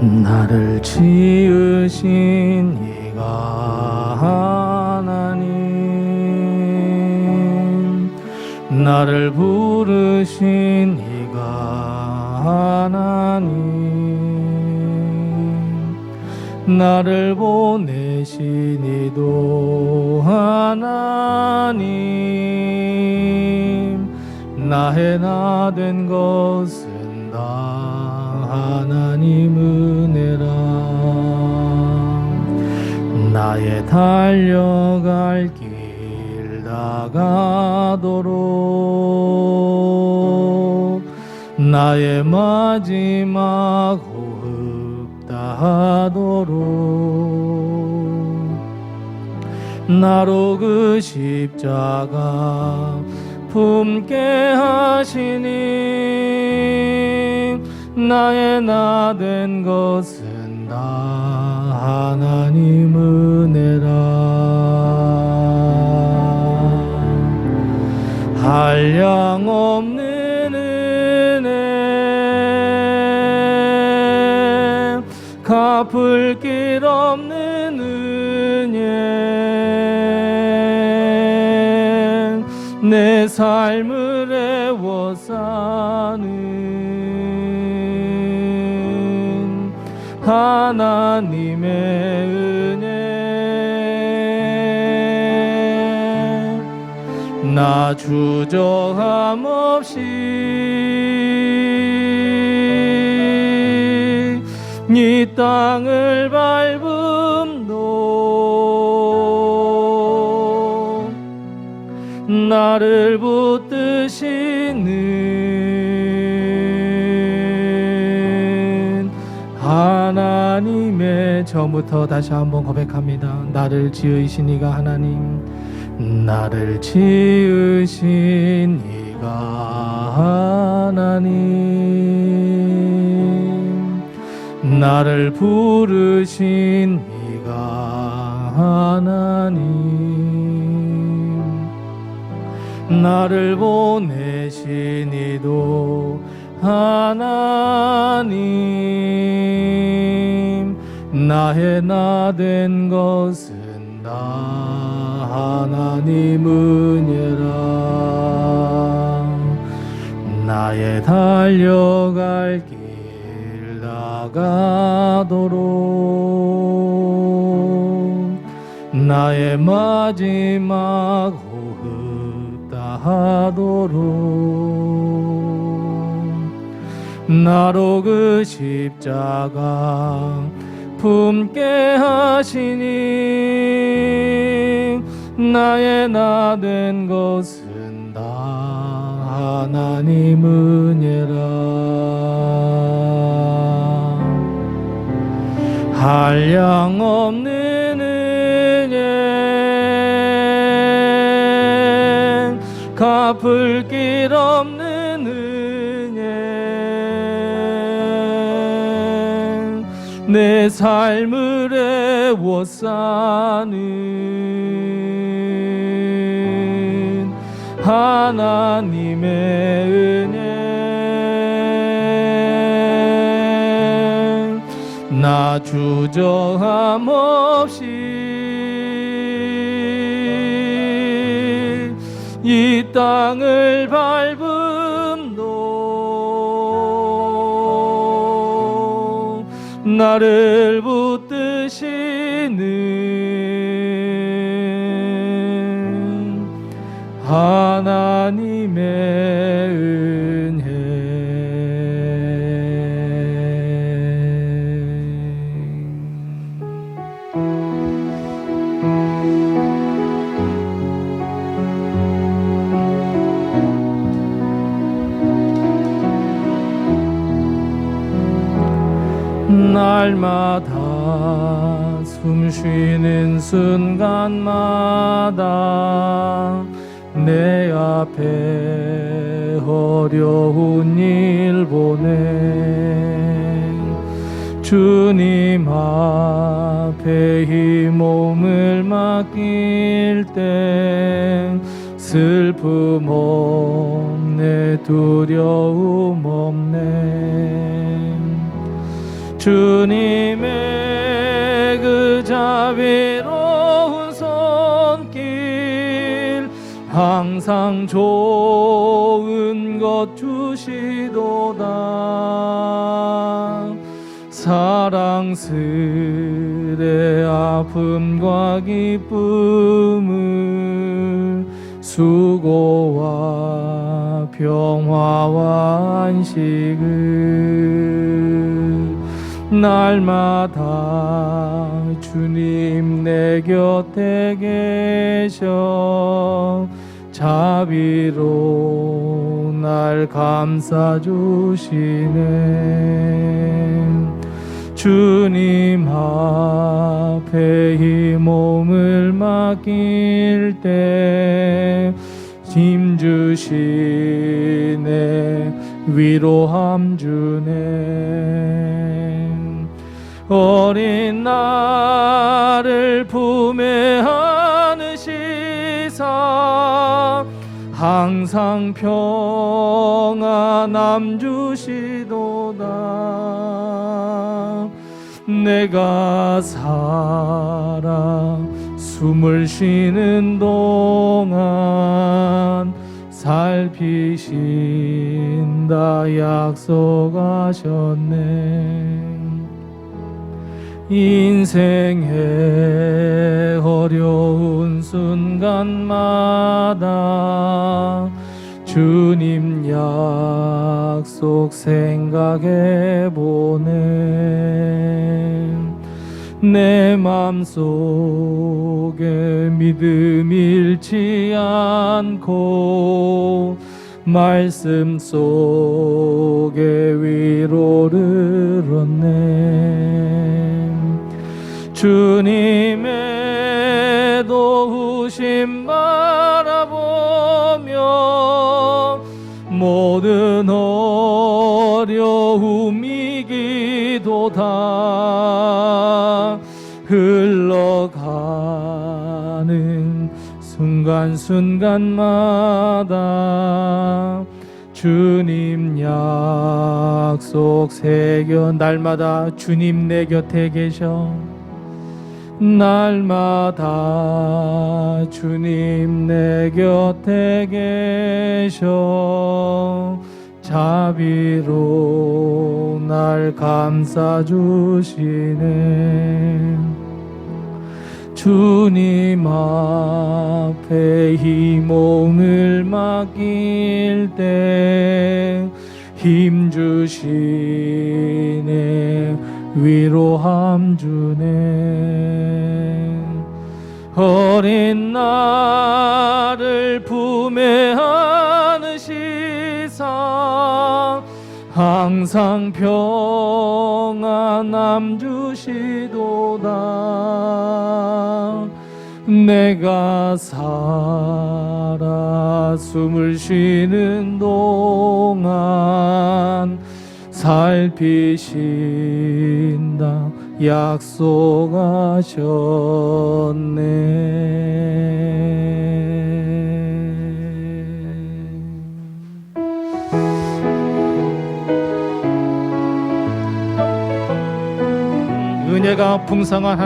나를 지으신 이가 하나님, 나를 부르신 이가 하나님, 나를 보내신 이도 하나님, 나의 나 된 것은 다 하나님 은혜라. 나의 달려갈 길 다가도록 나의 마지막 호흡 다하도록 나로 그 십자가 품게 하시니 나의 나 된 것은 다 하나님 은혜라. 한량 없는 은혜, 갚을 길 없는 은혜, 내 삶을 애워싸는 하나님의 은혜. 나 주저함 없이 이 땅을 밟음도 나를 붙드시는 하나님의. 처음부터 다시 한번 고백합니다. 나를 지으신 이가 하나님, 나를 지으신 이가 하나님, 나를 부르신 이가 하나님, 나를 보내신 이도 하나님, 나의 나 된 것은 다 하나님 은혜라. 나의 달려갈 길 나가도록 나의 마지막 호흡 다하도록 나로 그 십자가 품게 하시니 나의 나 된 것은 다 하나님 은혜라. 한량 없는 은혜, 갚을 길 없는 은혜, 내 삶을 애워싸는 하나님의 은혜. 나 주저함 없이 이 땅을 밟음도 나를 붙드시는 하나님의 은혜. 날마다 숨 쉬는 순간마다 내 앞에 어려운 일 보내 주님 앞에 이 몸을 맡길 때 슬픔 없네 두려움 없네 주님의 그 자비로운 손길 항상 좋은 것 주시도다. 사랑스레 아픔과 기쁨을 수고와 평화와 안식을 날마다 주님 내 곁에 계셔 자비로 날 감싸주시네. 주님 앞에 이 몸을 맡길 때 힘주시네 위로함 주네. 어린 나를 품에 안으시사 항상 평안함 주시도다. 내가 살아 숨을 쉬는 동안 살피신다 약속하셨네. 인생의 어려운 순간마다 주님 약속 생각해보네. 내 맘속에 믿음 잃지 않고 말씀 속에 위로를 얻네. 주님의 도우심 바라보며 모든 어려움 이기도다. 흘러가는 순간순간마다 주님 약속 새겨 날마다 주님 내 곁에 계셔 날마다 주님 내 곁에 계셔 자비로 날 감싸주시네. 주님 앞에 이 몸을 맡길 때 힘주시네 위로함 주네. 어린 나를 품에 안으시사 항상 평안함 주시도다. 내가 살아 숨을 쉬는 동안 살피신다 약속하셨네. 은혜가 풍성한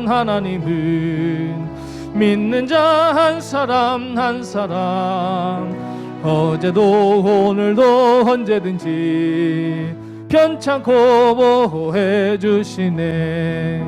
하나님은 믿는 자 한 사람 한 사람 어제도 오늘도 언제든지 편찮고 보호해 주시네.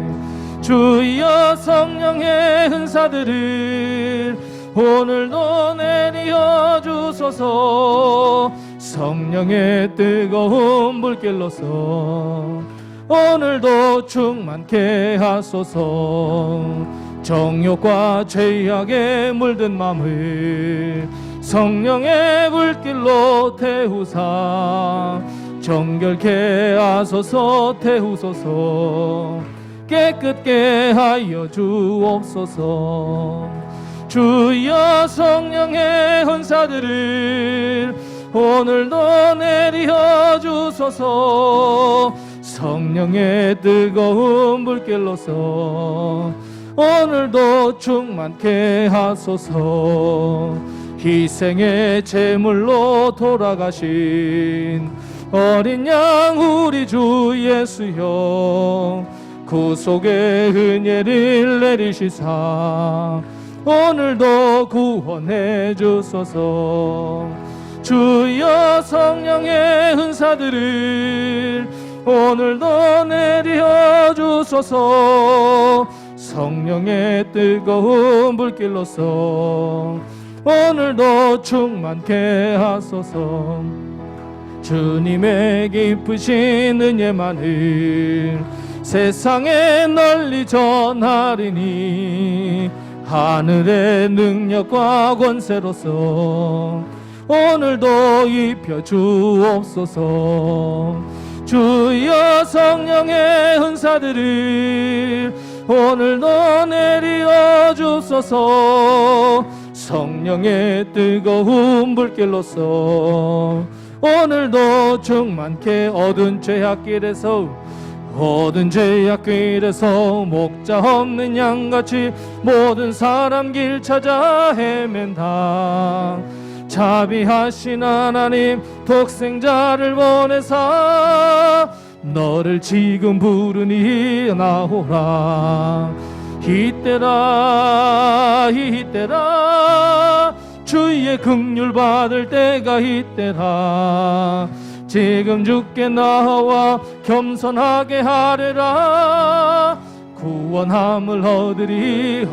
주여 성령의 은사들을 오늘도 내려 주소서. 성령의 뜨거운 불길로서 오늘도 충만케 하소서. 정욕과 죄악에 물든 맘을 성령의 불길로 태우사 정결케 하소서. 태우소서. 깨끗게 하여 주옵소서. 주여 성령의 은사들을 오늘도 내려 주소서. 성령의 뜨거운 불길로서 오늘도 충만케 하소서. 희생의 제물로 돌아가신 어린 양 우리 주 예수여 구속의 은혜를 내리시사 오늘도 구원해 주소서. 주여 성령의 은사들을 오늘도 내려 주소서. 성령의 뜨거운 불길로서 오늘도 충만케 하소서. 주님의 깊으신 은혜만을 세상에 널리 전하리니 하늘의 능력과 권세로서 오늘도 입혀 주옵소서. 주여 성령의 은사들을 오늘도 내려 주소서. 성령의 뜨거운 불길로서 오늘도 충만케 어두운 죄악길에서 목자 없는 양같이 모든 사람 길 찾아 헤맨다. 자비하신 하나님 독생자를 보내사 너를 지금 부르니 나오라. 이때라 주의 긍휼 받을 때가 이때라. 지금 주께 나와 겸손하게 하리라. 구원함을 얻으리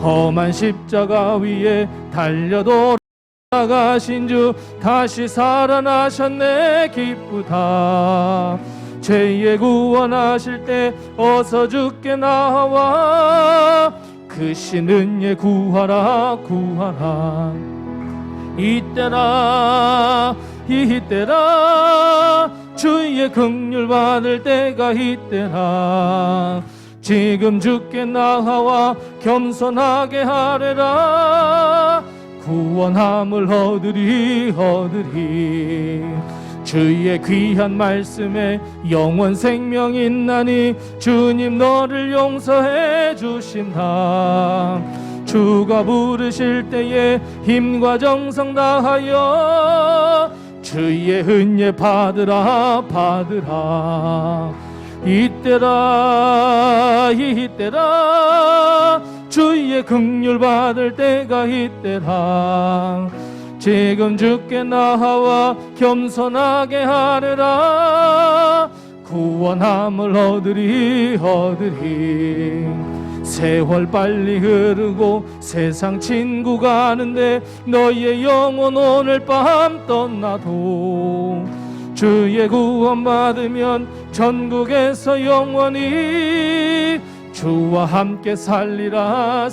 험한 십자가 위에 달려 돌아가신 주 다시 살아나셨네 기쁘다. 죄의 구원하실 때 어서 주께 나와 그 신은예 구하라. 이때라 주의 긍휼 받을 때가 이때라. 지금 주께 나와 겸손하게 하리라. 구원함을 얻으리 주의 귀한 말씀에 영원 생명 있나니 주님 너를 용서해 주신다. 주가 부르실 때에 힘과 정성 다하여 주의 은혜 받으라. 이때라 주의 긍휼 받을 때가 이때라. 지금 주께 나와 겸손하게 하리라. 구원함을 얻으리 세월 빨리 흐르고 세상 친구 가는데 너의 영혼 오늘 밤 떠나도 주의 구원 받으면 전국에서 영원히 주와 함께 살리라.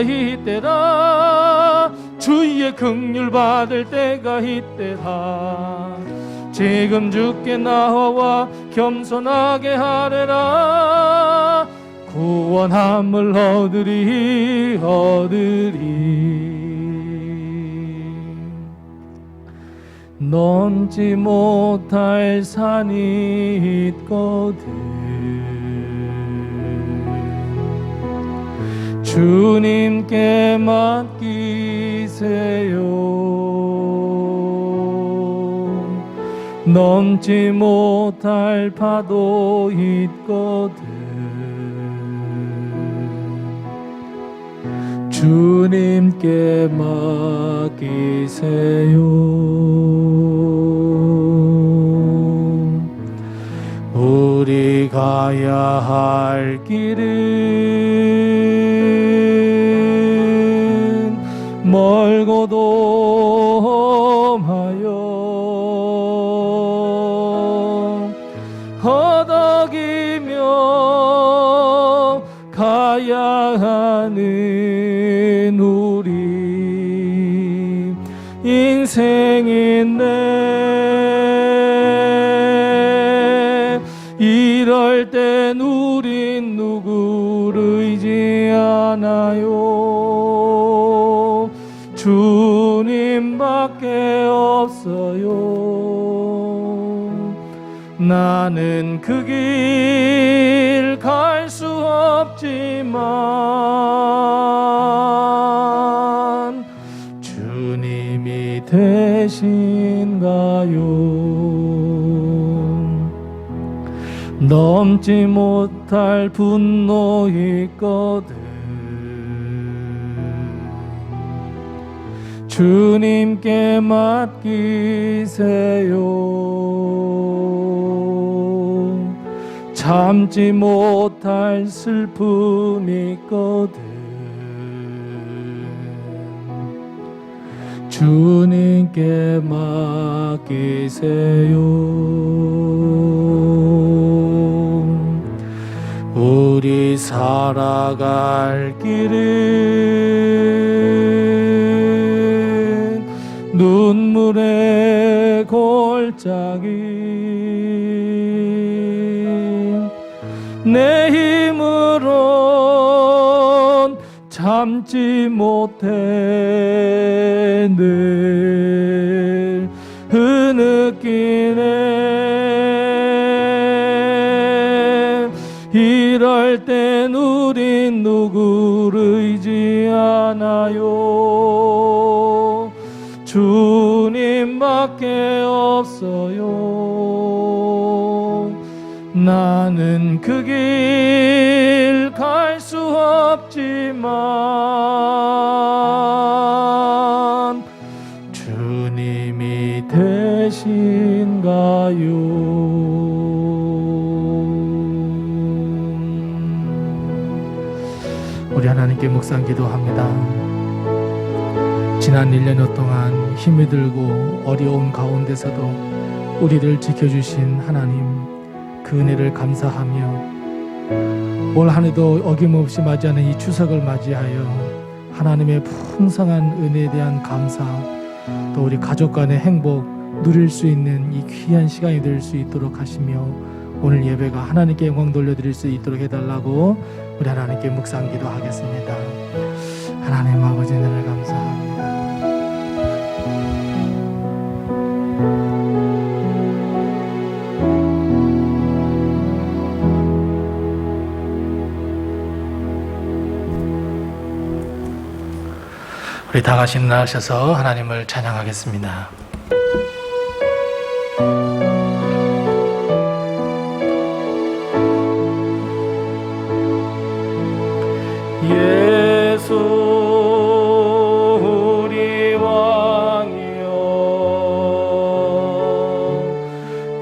이때라 주의 긍휼 받을 때가 이때라. 지금 주께 나와 겸손하게 하리라. 구원함을 얻으리 넘지 못할 산이 있거든 주님께 맡기세요. 넘지 못할 파도 있거든 주님께 맡기세요. 우리 가야 할 길은 멀고도 험하여 허덕이며 가야 하는 우리 인생인데 이럴 땐 우린 누구를 의지하나요? 주님밖에 없어요. 나는 그 길 갈 수 없지만 주님이 되신가요? 넘지 못할 분노 있거든 주님께 맡기세요. 참지 못할 슬픔 있거든 주님께 맡기세요. 우리 살아갈 길은 눈물의 골짜기 내 힘으론 참지 못해 늘 흐느끼네. 이럴 땐 우린 누구를 의지하나요? 주님밖에 없어요. 나는 그 길 갈 수 없지만 주님이 되신가요? 우리 하나님께 묵상 기도합니다. 지난 1년 동안 힘이 들고 어려운 가운데서도 우리를 지켜주신 하나님 그 은혜를 감사하며 올 한 해도 어김없이 맞이하는 이 추석을 맞이하여 하나님의 풍성한 은혜에 대한 감사 또 우리 가족 간의 행복 누릴 수 있는 이 귀한 시간이 될 수 있도록 하시며 오늘 예배가 하나님께 영광 돌려드릴 수 있도록 해달라고 우리 하나님께 묵상 기도하겠습니다. 하나님 아버지 은혜를 감사합니다. 우리 다 같이 나가셔서 하나님을 찬양하겠습니다. 예수 우리 왕이여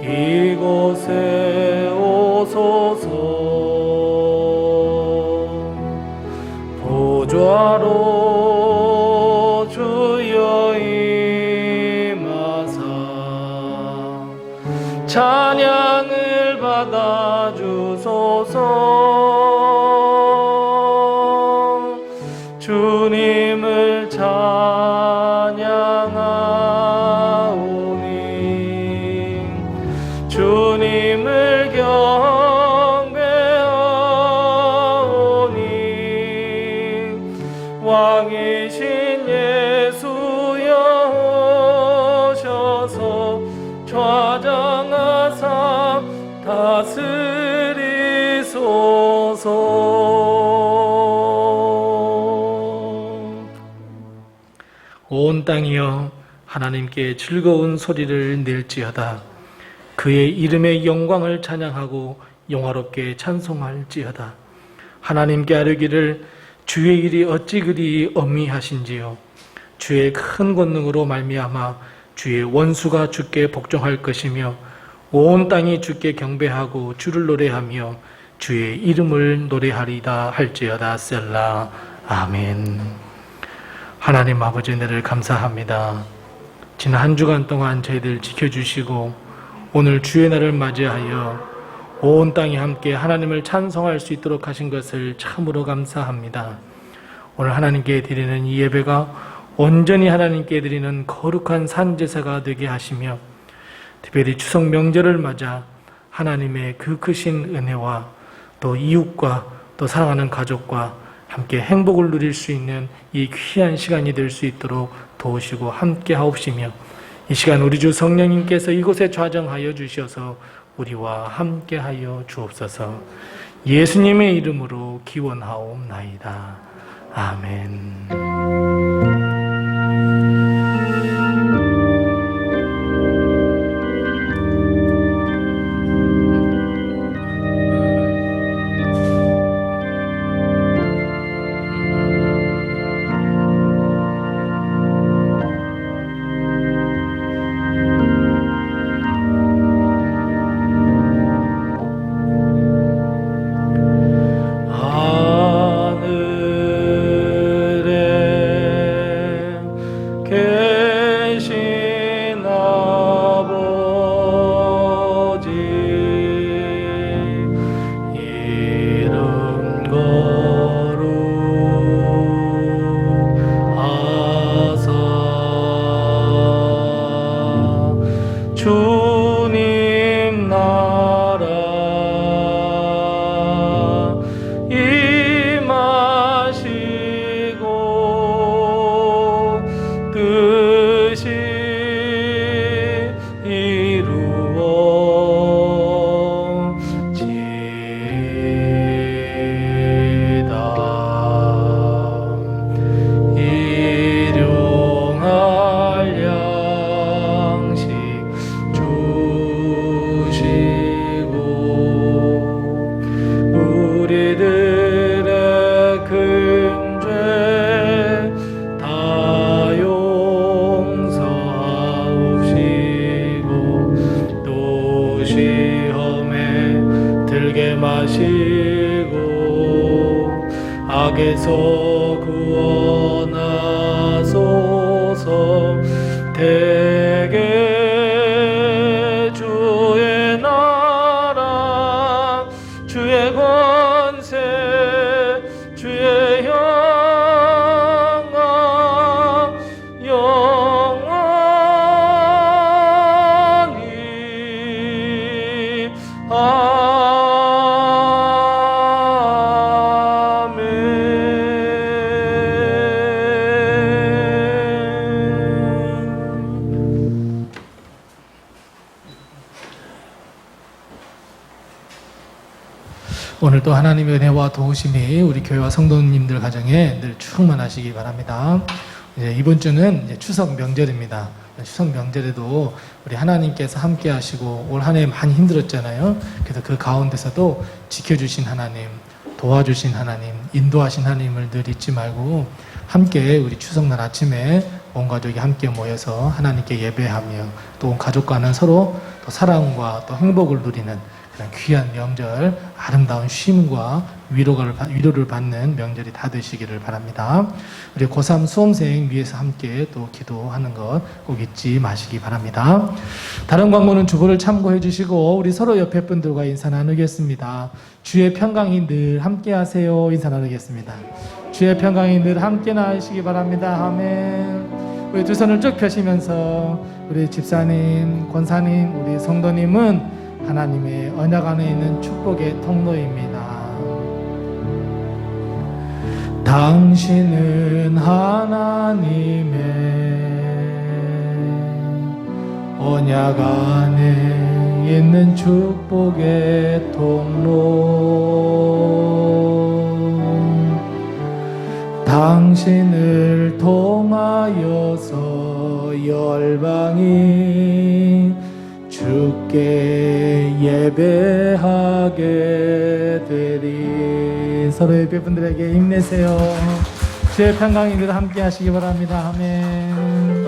이곳에 오소서 보좌로 찬양을 받아주소서. 주님을 찬양하오니 주님을 경배하오니 왕이신 예수여 오셔서 좌장하사 다스리소서. 온 땅이여 하나님께 즐거운 소리를 낼지어다. 그의 이름의 영광을 찬양하고 영화롭게 찬송할지어다. 하나님께 아뢰기를 주의 일이 어찌 그리 엄미하신지요. 주의 큰 권능으로 말미암아 주의 원수가 주께 복종할 것이며 온 땅이 주께 경배하고 주를 노래하며 주의 이름을 노래하리다 할지어다. 셀라. 아멘. 하나님 아버지 은혜를 감사합니다. 지난 한 주간 동안 저희들 지켜주시고 오늘 주의 날을 맞이하여 온 땅이 함께 하나님을 찬송할 수 있도록 하신 것을 참으로 감사합니다. 오늘 하나님께 드리는 이 예배가 온전히 하나님께 드리는 거룩한 산제사가 되게 하시며 특별히 추석 명절을 맞아 하나님의 그 크신 은혜와 또 이웃과 또 사랑하는 가족과 함께 행복을 누릴 수 있는 이 귀한 시간이 될 수 있도록 도우시고 함께 하옵시며 이 시간 우리 주 성령님께서 이곳에 좌정하여 주셔서 우리와 함께 하여 주옵소서. 예수님의 이름으로 기원하옵나이다. 아멘. 뜻이 이루어지다. 일용할 양식 주시고 우리들의 큰 죄 다 용서하옵시고 또 시험에 들게 마시고 악에서 구원하소서. 대개 주의 나라 주의 권세 주의 영광 영원히 오늘도 하나님의 은혜와 도우심이 우리 교회와 성도님들 가정에 늘 충만하시기 바랍니다. 이번 주는 이제 추석 명절입니다. 추석 명절에도 우리 하나님께서 함께 하시고 올 한 해 많이 힘들었잖아요. 그래서 그 가운데서도 지켜주신 하나님, 도와주신 하나님, 인도하신 하나님을 늘 잊지 말고 함께 우리 추석날 아침에 온 가족이 함께 모여서 하나님께 예배하며 또 온 가족과는 서로 또 사랑과 또 행복을 누리는 그런 귀한 명절, 아름다운 쉼과 위로를 받는 명절이 다 되시기를 바랍니다. 우리 고3 수험생 위해서 함께 또 기도하는 것 꼭 잊지 마시기 바랍니다. 다른 광고는 주보를 참고해 주시고 우리 서로 옆에 분들과 인사 나누겠습니다. 주의 평강이 늘 함께 하세요. 인사 나누겠습니다. 주의 평강이 늘 함께 나으시기 바랍니다. 아멘. 우리 두 손을 쭉 펴시면서 우리 집사님, 권사님, 우리 성도님은 하나님의 언약 안에 있는 축복의 통로입니다. 당신은 하나님의 언약 안에 있는 축복의 통로. 당신을 통하여서 열방이 주께 예배하게 되리. 서로 예배분들에게 힘내세요. 주의 평강이 늘 함께 하시기 바랍니다. 아멘.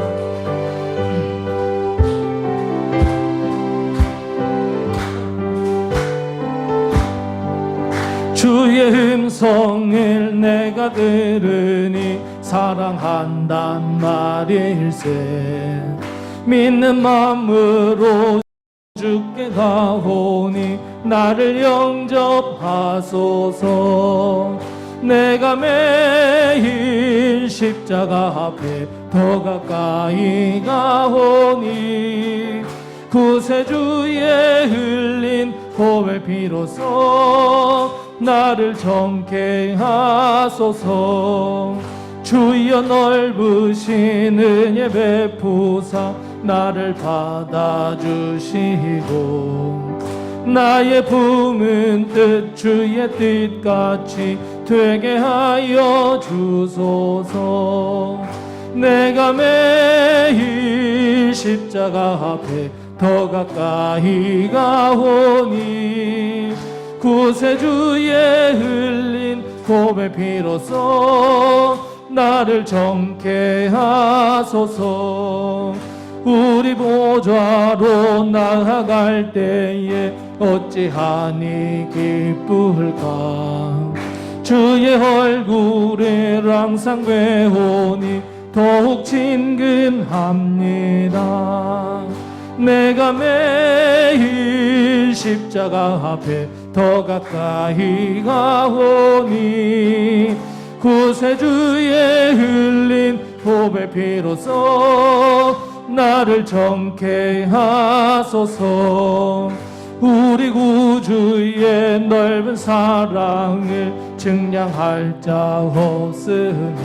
주의 음성을 내가 들으니 사랑한단 말일세. 믿는 마음으로 주께 가오니 나를 영접하소서. 내가 매일 십자가 앞에 더 가까이 가오니 구세주의 흘린 보혈 피로써 나를 정케 하소서. 주여 넓으신 은혜 베푸사 나를 받아주시고 나의 품은 뜻 주의 뜻같이 되게 하여 주소서. 내가 매일 십자가 앞에 더 가까이 가오니 구세주의 흘린 보혈 피로써 나를 정케 하소서. 우리 보좌로 나아갈 때에 어찌하니 기쁠까. 주의 얼굴을 항상 배우니 더욱 친근합니다. 내가 매일 십자가 앞에 더 가까이 가오니 구세주의 흘린 보혈 피로써 나를 정케 하소서. 우리 구주의 넓은 사랑을 증량할 자 없으며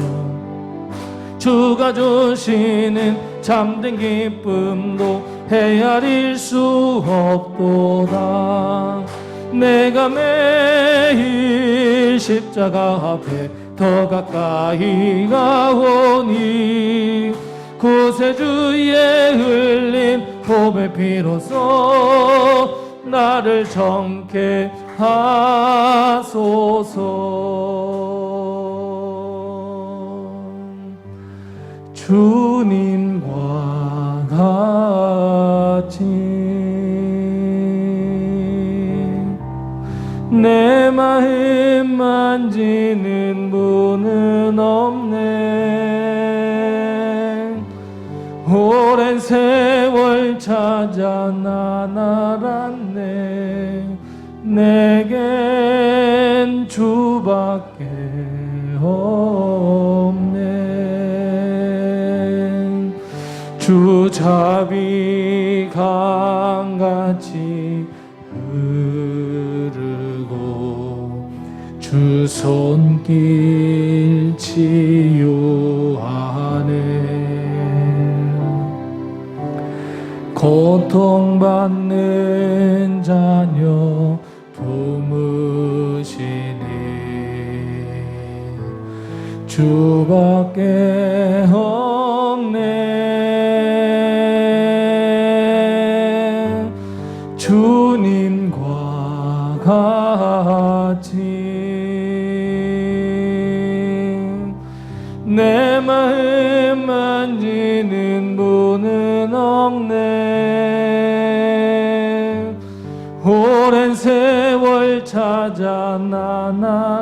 주가 주시는 참된 기쁨도 헤아릴 수 없도다. 내가 매일 십자가 앞에 더 가까이 가오니 구세주의 흘린 보배 피로써 나를 정케 하소서. 주님과 같이 내 마음 만지는 분은 없네. 오랜 세월 찾아 나 알았네. 내겐 주밖에 없네. 주 자비 강같이 흐르고 주 손길 치유하네. 고통받는 자녀 품으시니 주밖에 없네. 주님과 같이 내 마음 만지는 분은 없네. 오랜 세월 찾아 나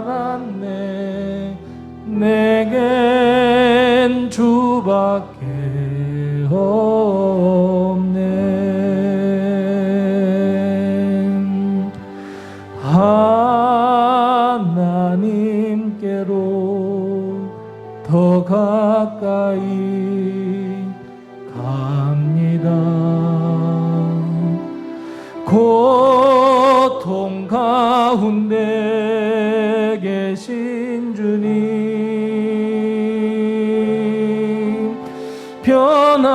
알았네. 내겐 주밖에 없네. 하나님께로 더 가까이 갑니다. 고통 가운데 계신 주님, 변함없는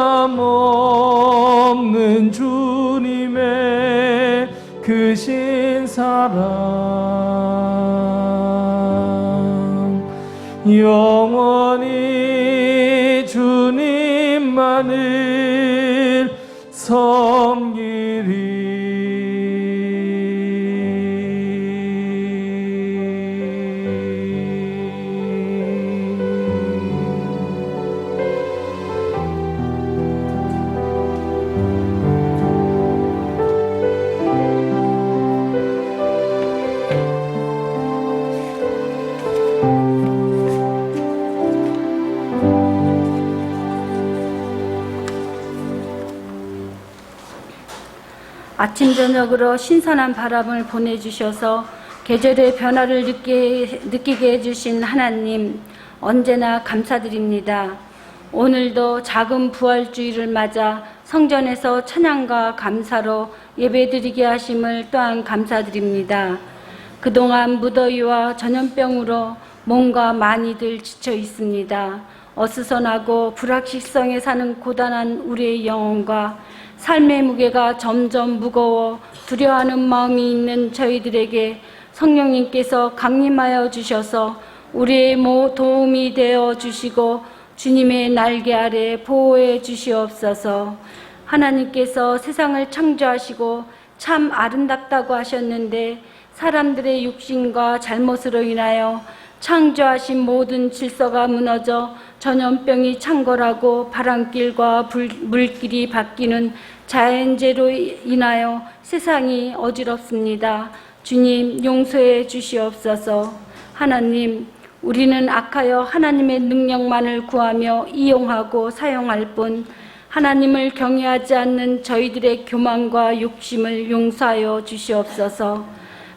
주님의 크신 사랑, 영원히 주님만을 섬기리. 아침 저녁으로 신선한 바람을 보내주셔서 계절의 변화를 느끼게 해주신 하나님, 언제나 감사드립니다. 오늘도 작은 부활주의를 맞아 성전에서 찬양과 감사로 예배드리게 하심을 또한 감사드립니다. 그동안 무더위와 전염병으로 몸과 많이들 지쳐 있습니다. 어수선하고 불확실성에 사는 고단한 우리의 영혼과 삶의 무게가 점점 무거워 두려워하는 마음이 있는 저희들에게 성령님께서 강림하여 주셔서 우리의 도움이 되어 주시고 주님의 날개 아래 보호해 주시옵소서. 하나님께서 세상을 창조하시고 참 아름답다고 하셨는데 사람들의 육신과 잘못으로 인하여 창조하신 모든 질서가 무너져 전염병이 창궐하고 바람길과 물길이 바뀌는 자연재해로 인하여 세상이 어지럽습니다. 주님, 용서해 주시옵소서. 하나님, 우리는 악하여 하나님의 능력만을 구하며 이용하고 사용할 뿐 하나님을 경외하지 않는 저희들의 교만과 욕심을 용서하여 주시옵소서.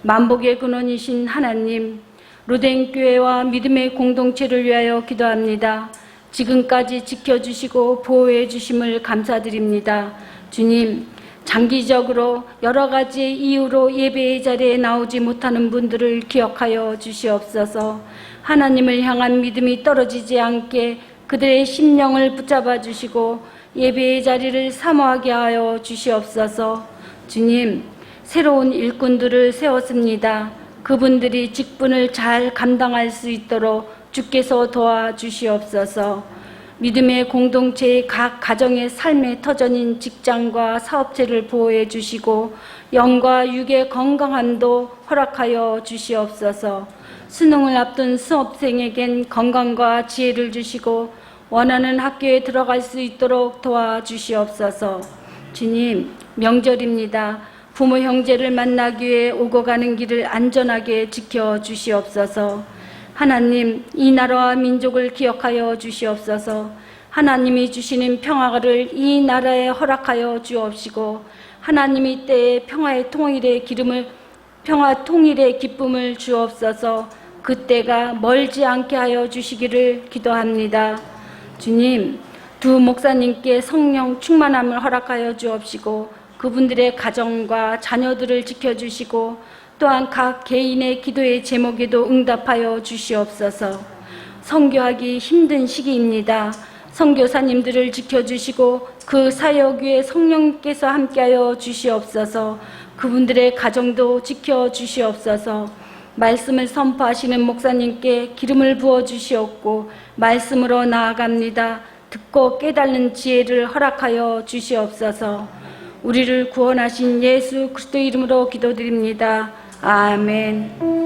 만복의 근원이신 하나님, 루덴교회와 믿음의 공동체를 위하여 기도합니다. 지금까지 지켜주시고 보호해 주심을 감사드립니다. 주님, 장기적으로 여러 가지 이유로 예배의 자리에 나오지 못하는 분들을 기억하여 주시옵소서. 하나님을 향한 믿음이 떨어지지 않게 그들의 심령을 붙잡아 주시고 예배의 자리를 사모하게 하여 주시옵소서. 주님, 새로운 일꾼들을 세웠습니다. 그분들이 직분을 잘 감당할 수 있도록 주께서 도와주시옵소서. 믿음의 공동체의 각 가정의 삶의 터전인 직장과 사업체를 보호해 주시고 영과 육의 건강함도 허락하여 주시옵소서. 수능을 앞둔 수험생에겐 건강과 지혜를 주시고 원하는 학교에 들어갈 수 있도록 도와주시옵소서. 주님, 명절입니다. 부모 형제를 만나기 위해 오고 가는 길을 안전하게 지켜주시옵소서. 하나님, 이 나라와 민족을 기억하여 주시옵소서. 하나님이 주시는 평화를 이 나라에 허락하여 주옵시고 하나님이 때에 평화 통일의 기쁨을 주옵소서. 그때가 멀지 않게 하여 주시기를 기도합니다. 주님, 두 목사님께 성령 충만함을 허락하여 주옵시고 그분들의 가정과 자녀들을 지켜주시고 또한 각 개인의 기도의 제목에도 응답하여 주시옵소서. 선교하기 힘든 시기입니다. 선교사님들을 지켜주시고 그 사역 위에 성령께서 함께하여 주시옵소서. 그분들의 가정도 지켜주시옵소서. 말씀을 선포하시는 목사님께 기름을 부어주시옵고 말씀으로 나아갑니다. 듣고 깨닫는 지혜를 허락하여 주시옵소서. 우리를 구원하신 예수 그리스도 이름으로 기도드립니다. 아멘.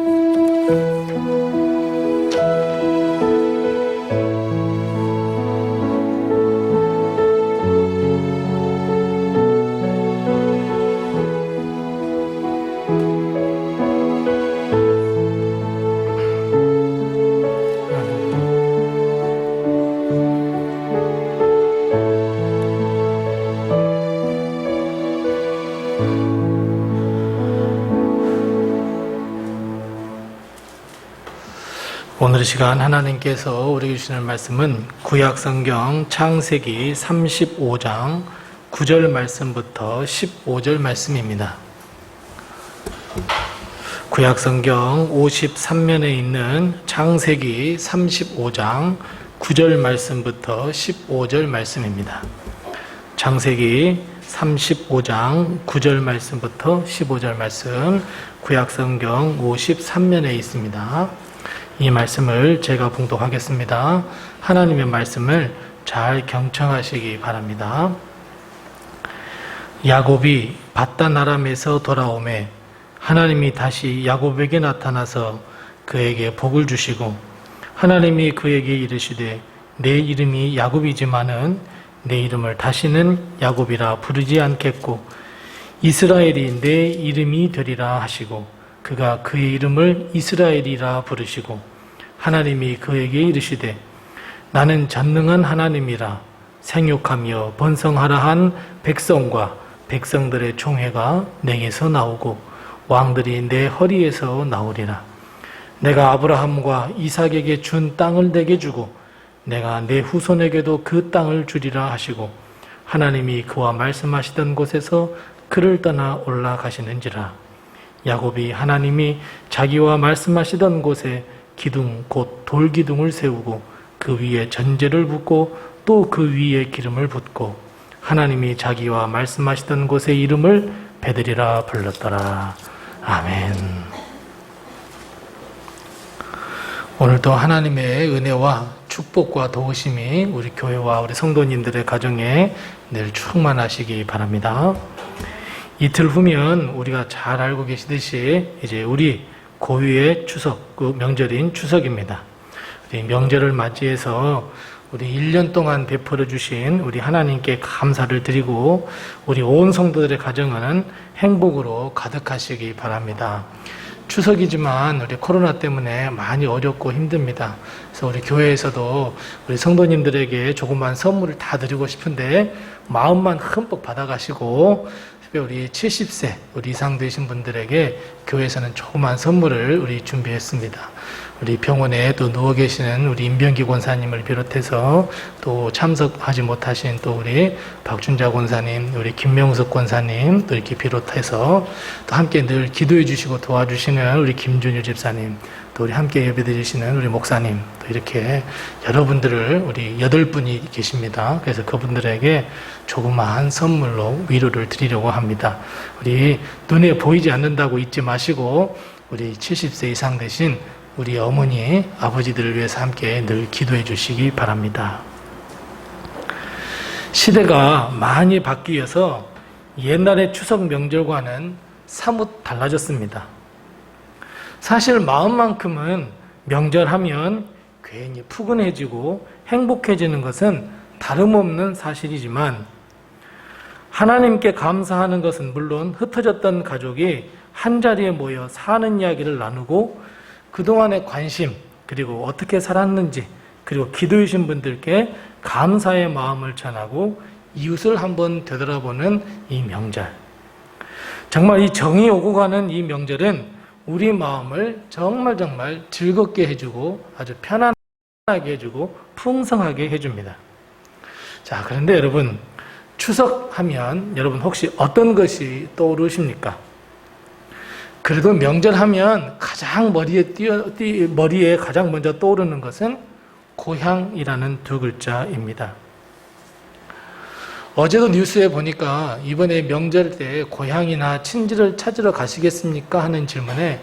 오늘 이 시간 하나님께서 우리에게 주시는 말씀은 구약성경 창세기 35장 9절 말씀부터 15절 말씀입니다. 구약성경 53면에 있는 창세기 35장 9절 말씀부터 15절 말씀입니다. 창세기 35장 9절 말씀부터 15절 말씀, 구약성경 53면에 있습니다. 이 말씀을 제가 봉독하겠습니다. 하나님의 말씀을 잘 경청하시기 바랍니다. 야곱이 밧단 아람에서 돌아오매 하나님이 다시 야곱에게 나타나서 그에게 복을 주시고 하나님이 그에게 이르시되 내 이름이 야곱이지만은 내 이름을 다시는 야곱이라 부르지 않겠고 이스라엘이 내 이름이 되리라 하시고 그가 그의 이름을 이스라엘이라 부르시고 하나님이 그에게 이르시되 나는 전능한 하나님이라 생육하며 번성하라 한 백성과 백성들의 총회가 내게서 나오고 왕들이 내 허리에서 나오리라. 내가 아브라함과 이삭에게 준 땅을 내게 주고 내가 내 후손에게도 그 땅을 주리라 하시고 하나님이 그와 말씀하시던 곳에서 그를 떠나 올라가시는지라. 야곱이 하나님이 자기와 말씀하시던 곳에 기둥 곧 돌기둥을 세우고 그 위에 전제를 붓고 또 그 위에 기름을 붓고 하나님이 자기와 말씀하시던 곳의 이름을 베들이라 불렀더라. 아멘. 오늘도 하나님의 은혜와 축복과 도우심이 우리 교회와 우리 성도님들의 가정에 늘 충만하시기 바랍니다. 이틀 후면 우리가 잘 알고 계시듯이 이제 우리 고유의 추석, 그 명절인 추석입니다. 우리 명절을 맞이해서 우리 1년 동안 베풀어 주신 우리 하나님께 감사를 드리고 우리 온 성도들의 가정은 행복으로 가득하시기 바랍니다. 추석이지만 우리 코로나 때문에 많이 어렵고 힘듭니다. 그래서 우리 교회에서도 우리 성도님들에게 조그만 선물을 다 드리고 싶은데 마음만 흠뻑 받아가시고 우리 70세 우리 이상 되신 분들에게 교회에서는 조그만 선물을 우리 준비했습니다. 우리 병원에 또 누워 계시는 우리 임병기 권사님을 비롯해서 또 참석하지 못하신 또 우리 박준자 권사님, 우리 김명석 권사님 또 이렇게 비롯해서 또 함께 늘 기도해 주시고 도와주시는 우리 김준유 집사님, 또 우리 함께 예배드리시는 우리 목사님, 또 이렇게 여러분들을 우리 8분이 계십니다. 그래서 그분들에게 조그마한 선물로 위로를 드리려고 합니다. 우리 눈에 보이지 않는다고 잊지 마시고 우리 70세 이상 되신 우리 어머니, 아버지들을 위해서 함께 늘 기도해 주시기 바랍니다. 시대가 많이 바뀌어서 옛날의 추석 명절과는 사뭇 달라졌습니다. 사실 마음만큼은 명절하면 괜히 푸근해지고 행복해지는 것은 다름없는 사실이지만 하나님께 감사하는 것은 물론 흩어졌던 가족이 한자리에 모여 사는 이야기를 나누고 그동안의 관심, 그리고 어떻게 살았는지, 그리고 기도해 주신 분들께 감사의 마음을 전하고 이웃을 한번 되돌아보는 이 명절. 정말 이 정이 오고 가는 이 명절은 우리 마음을 정말 즐겁게 해주고 아주 편안하게 해주고 풍성하게 해줍니다. 자, 그런데 여러분, 추석하면 여러분 혹시 어떤 것이 떠오르십니까? 그래도 명절하면 가장 머리에 가장 먼저 떠오르는 것은 고향이라는 두 글자입니다. 어제도 뉴스에 보니까 이번에 명절 때 고향이나 친지를 찾으러 가시겠습니까? 하는 질문에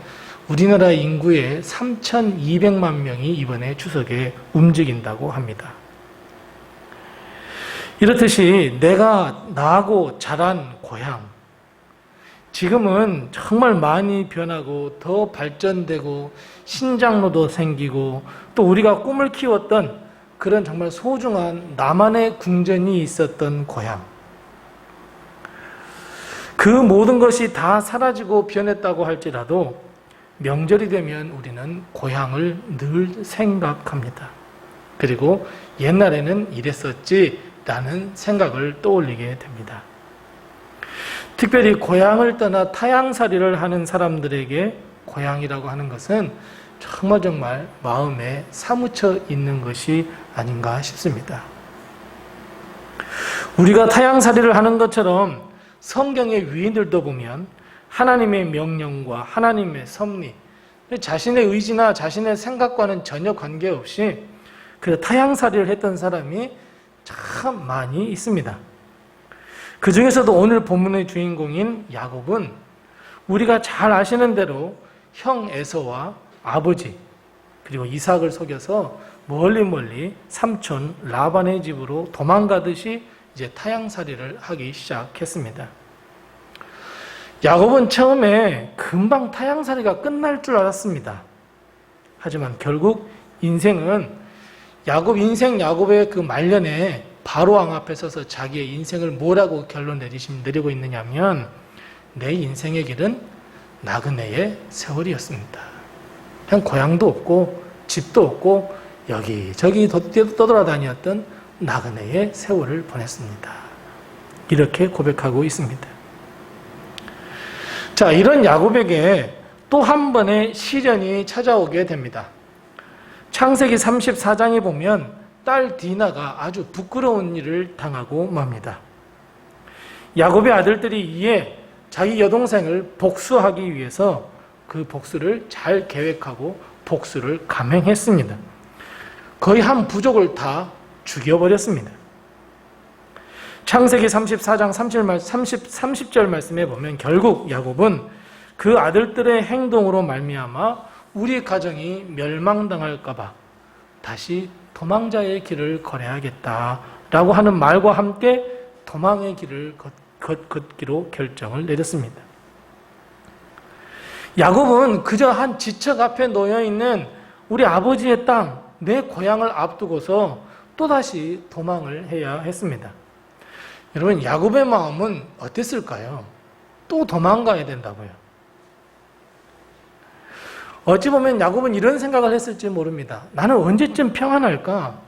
우리나라 인구의 3,200만 명이 이번에 추석에 움직인다고 합니다. 이렇듯이 내가 나고 자란 고향, 지금은 정말 많이 변하고 더 발전되고 신장로도 생기고 또 우리가 꿈을 키웠던 그런 정말 소중한 나만의 궁전이 있었던 고향. 그 모든 것이 다 사라지고 변했다고 할지라도 명절이 되면 우리는 고향을 늘 생각합니다. 그리고 옛날에는 이랬었지 라는 생각을 떠올리게 됩니다. 특별히 고향을 떠나 타향살이를 하는 사람들에게 고향이라고 하는 것은 정말 마음에 사무쳐 있는 것이 아닌가 싶습니다. 우리가 타향살이를 하는 것처럼 성경의 위인들도 보면 하나님의 명령과 하나님의 섭리, 자신의 의지나 자신의 생각과는 전혀 관계없이 그 타향살이를 했던 사람이 참 많이 있습니다. 그 중에서도 오늘 본문의 주인공인 야곱은 우리가 잘 아시는 대로 형 에서와 아버지 그리고 이삭을 속여서 멀리 삼촌 라반의 집으로 도망가듯이 이제 타향살이를 하기 시작했습니다. 야곱은 처음에 금방 타향살이가 끝날 줄 알았습니다. 하지만 결국 인생은 야곱의 그 말년에 바로왕 앞에 서서 자기의 인생을 뭐라고 결론 내리고 있느냐면 내 인생의 길은 나그네의 세월이었습니다. 그냥 고향도 없고 집도 없고 여기저기 떠돌아다녔던 나그네의 세월을 보냈습니다. 이렇게 고백하고 있습니다. 자, 이런 야곱에게 또 한 번의 시련이 찾아오게 됩니다. 창세기 34장에 보면 딸 디나가 아주 부끄러운 일을 당하고 맙니다. 야곱의 아들들이 이에 자기 여동생을 복수하기 위해서 그 복수를 잘 계획하고 복수를 감행했습니다. 거의 한 부족을 다 죽여버렸습니다. 창세기 34장 30절 말씀에 보면 결국 야곱은 그 아들들의 행동으로 말미암아 우리 가정이 멸망당할까 봐 다시 도망자의 길을 걸어야겠다라고 하는 말과 함께 도망의 길을 걷기로 결정을 내렸습니다. 야곱은 그저 한 지척 앞에 놓여있는 우리 아버지의 땅, 내 고향을 앞두고서 또다시 도망을 해야 했습니다. 여러분, 야곱의 마음은 어땠을까요? 또 도망가야 된다고요. 어찌 보면 야곱은 이런 생각을 했을지 모릅니다. 나는 언제쯤 평안할까?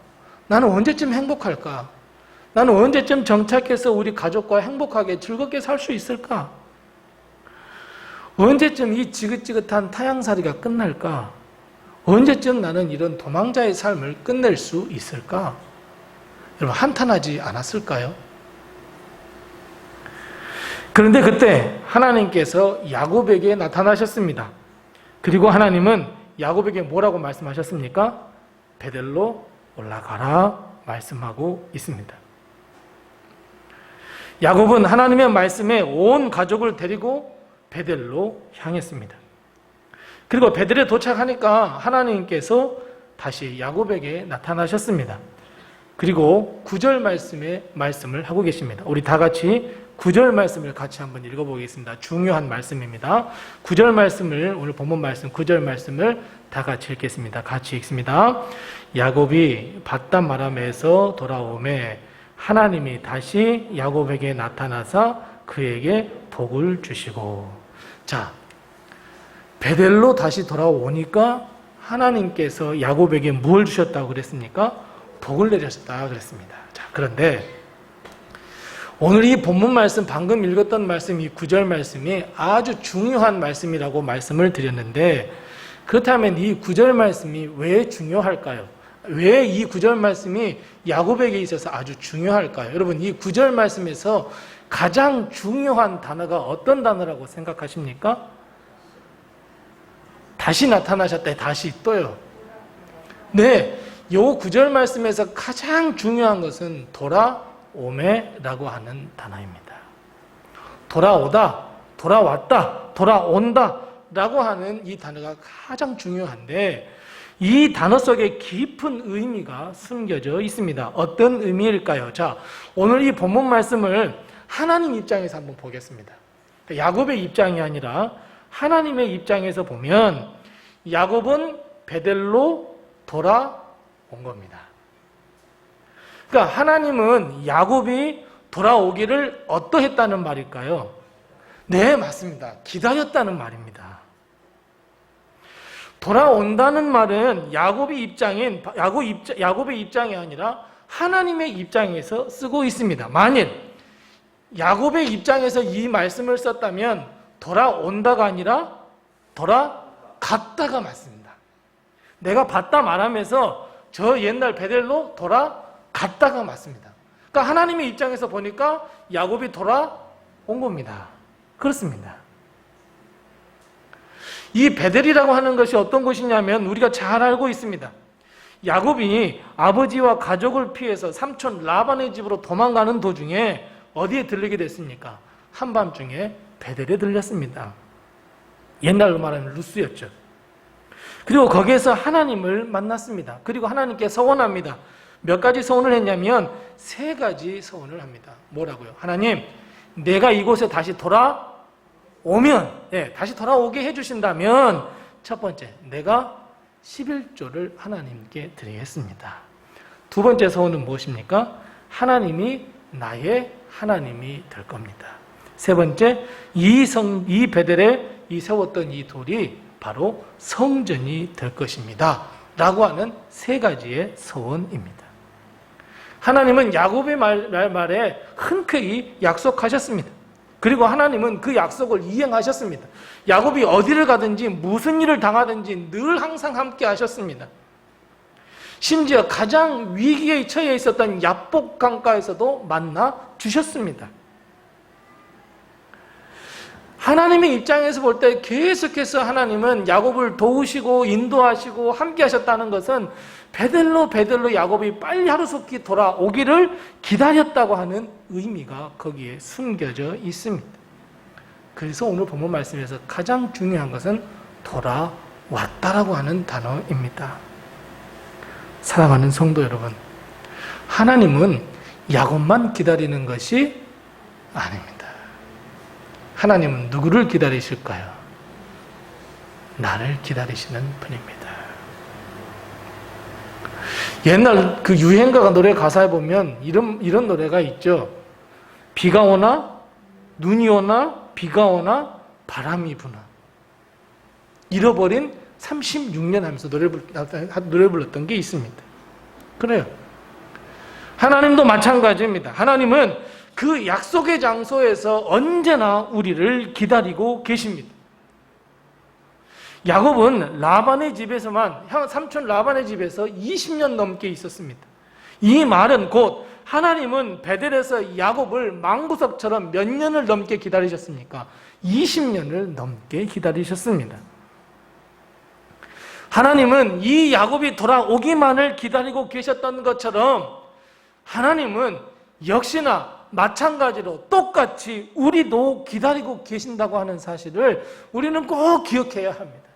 나는 언제쯤 행복할까? 나는 언제쯤 정착해서 우리 가족과 행복하게 즐겁게 살 수 있을까? 언제쯤 이 지긋지긋한 타향살이가 끝날까? 언제쯤 나는 이런 도망자의 삶을 끝낼 수 있을까? 여러분, 한탄하지 않았을까요? 그런데 그때 하나님께서 야곱에게 나타나셨습니다. 그리고 하나님은 야곱에게 뭐라고 말씀하셨습니까? 베델로 올라가라 말씀하고 있습니다. 야곱은 하나님의 말씀에 온 가족을 데리고 베델로 향했습니다. 그리고 베델에 도착하니까 하나님께서 다시 야곱에게 나타나셨습니다. 그리고 9절 말씀을 하고 계십니다. 우리 다 같이 9절 말씀을 같이 한번 읽어보겠습니다. 중요한 말씀입니다. 9절 말씀을, 오늘 본문 말씀 9절 말씀을 다 같이 읽겠습니다. 같이 읽습니다. 야곱이 밧담 아람에서 돌아오매 하나님이 다시 야곱에게 나타나사 그에게 복을 주시고. 자, 베델로 다시 돌아오니까 하나님께서 야곱에게 뭘 주셨다고 그랬습니까? 복을 내리셨다 그랬습니다. 자, 그런데 오늘 이 본문 말씀, 방금 읽었던 말씀, 이 9절 말씀이 아주 중요한 말씀이라고 말씀을 드렸는데, 그렇다면 이 9절 말씀이 왜 중요할까요? 왜 이 9절 말씀이 야곱에게 있어서 아주 중요할까요? 여러분, 이 9절 말씀에서 가장 중요한 단어가 어떤 단어라고 생각하십니까? 다시 나타나셨다, 다시 또요. 네, 요 9절 말씀에서 가장 중요한 것은 돌아오매라고 하는 단어입니다. 돌아오다, 돌아왔다, 돌아온다 라고 하는 이 단어가 가장 중요한데, 이 단어 속에 깊은 의미가 숨겨져 있습니다. 어떤 의미일까요? 자, 오늘 이 본문 말씀을 하나님 입장에서 한번 보겠습니다. 야곱의 입장이 아니라 하나님의 입장에서 보면 야곱은 베델로 돌아온 겁니다. 그러니까 하나님은 야곱이 돌아오기를 어떠했다는 말일까요? 네, 맞습니다. 기다렸다는 말입니다. 돌아온다는 말은 야곱의 입장이 아니라 하나님의 입장에서 쓰고 있습니다. 만일 야곱의 입장에서 이 말씀을 썼다면 돌아온다가 아니라 돌아갔다가 맞습니다. 내가 봤다 말하면서 저 옛날 베델로 돌아갔다가 맞습니다. 그러니까 하나님의 입장에서 보니까 야곱이 돌아온 겁니다. 그렇습니다. 이 베델이라고 하는 것이 어떤 곳이냐면 우리가 잘 알고 있습니다. 야곱이 아버지와 가족을 피해서 삼촌 라반의 집으로 도망가는 도중에 어디에 들르게 됐습니까? 한밤중에 베델에 들렸습니다. 옛날로 말하면 루스였죠. 그리고 거기에서 하나님을 만났습니다. 그리고 하나님께 서원합니다. 몇 가지 서원을 했냐면 3가지 서원을 합니다. 뭐라고요? 하나님, 내가 이곳에 다시 다시 돌아오게 해주신다면, 첫 번째, 내가 11조를 하나님께 드리겠습니다. 두 번째 서원은 무엇입니까? 하나님이 나의 하나님이 될 겁니다. 세 번째, 이 베델에 세웠던 이 돌이 바로 성전이 될 것입니다. 라고 하는 3가지의 서원입니다. 하나님은 야곱의 말에 흔쾌히 약속하셨습니다. 그리고 하나님은 그 약속을 이행하셨습니다. 야곱이 어디를 가든지 무슨 일을 당하든지 늘 항상 함께 하셨습니다. 심지어 가장 위기에 처해 있었던 야복 강가에서도 만나 주셨습니다. 하나님의 입장에서 볼 때 계속해서 하나님은 야곱을 도우시고 인도하시고 함께 하셨다는 것은 베델로 야곱이 빨리 하루속히 돌아오기를 기다렸다고 하는 의미가 거기에 숨겨져 있습니다. 그래서 오늘 본문 말씀에서 가장 중요한 것은 돌아왔다라고 하는 단어입니다. 사랑하는 성도 여러분, 하나님은 야곱만 기다리는 것이 아닙니다. 하나님은 누구를 기다리실까요? 나를 기다리시는 분입니다. 옛날 그 유행가 노래 가사에 보면 이런 노래가 있죠. 비가 오나 눈이 오나 비가 오나 바람이 부나 잃어버린 36년 하면서 노래 불렀던 게 있습니다. 그래요. 하나님도 마찬가지입니다. 하나님은 그 약속의 장소에서 언제나 우리를 기다리고 계십니다. 야곱은 라반의 집에서만, 삼촌 라반의 집에서 20년 넘게 있었습니다. 이 말은 곧 하나님은 베델에서 야곱을 망부석처럼 몇 년을 넘게 기다리셨습니까? 20년을 넘게 기다리셨습니다. 하나님은 이 야곱이 돌아오기만을 기다리고 계셨던 것처럼 하나님은 역시나 마찬가지로 똑같이 우리도 기다리고 계신다고 하는 사실을 우리는 꼭 기억해야 합니다.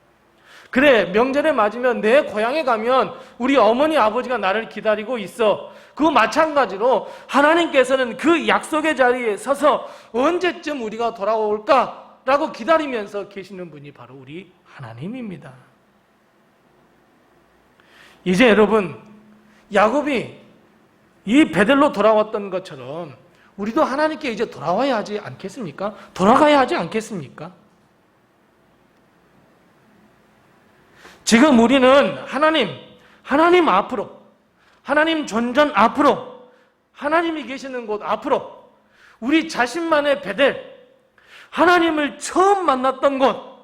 그래, 명절에 맞으면 내 고향에 가면 우리 어머니 아버지가 나를 기다리고 있어. 그 마찬가지로 하나님께서는 그 약속의 자리에 서서 언제쯤 우리가 돌아올까라고 기다리면서 계시는 분이 바로 우리 하나님입니다. 이제 여러분, 야곱이 이 베델로 돌아왔던 것처럼 우리도 하나님께 이제 돌아와야 하지 않겠습니까? 돌아가야 하지 않겠습니까? 지금 우리는 하나님 앞으로, 하나님 존전 앞으로, 하나님이 계시는 곳 앞으로, 우리 자신만의 베델, 하나님을 처음 만났던 곳,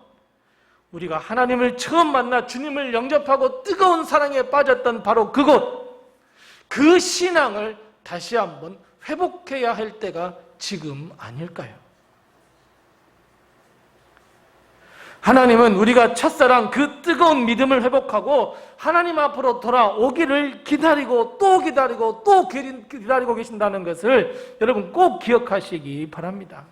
우리가 하나님을 처음 만나 주님을 영접하고 뜨거운 사랑에 빠졌던 바로 그곳, 그 신앙을 다시 한번 회복해야 할 때가 지금 아닐까요? 하나님은 우리가 첫사랑 그 뜨거운 믿음을 회복하고 하나님 앞으로 돌아오기를 기다리고 또 기다리고 또 기다리고 계신다는 것을 여러분 꼭 기억하시기 바랍니다.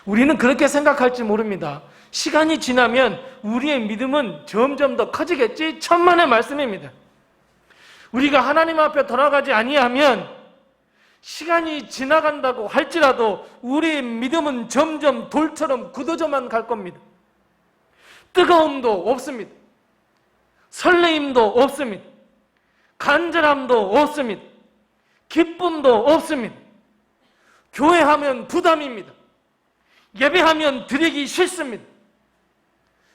우리는 그렇게 생각할지 모릅니다. 시간이 지나면 우리의 믿음은 점점 더 커지겠지? 천만의 말씀입니다. 우리가 하나님 앞에 돌아가지 아니하면 시간이 지나간다고 할지라도 우리의 믿음은 점점 돌처럼 굳어져만 갈 겁니다. 뜨거움도 없습니다. 설레임도 없습니다. 간절함도 없습니다. 기쁨도 없습니다. 교회하면 부담입니다. 예배하면 드리기 싫습니다.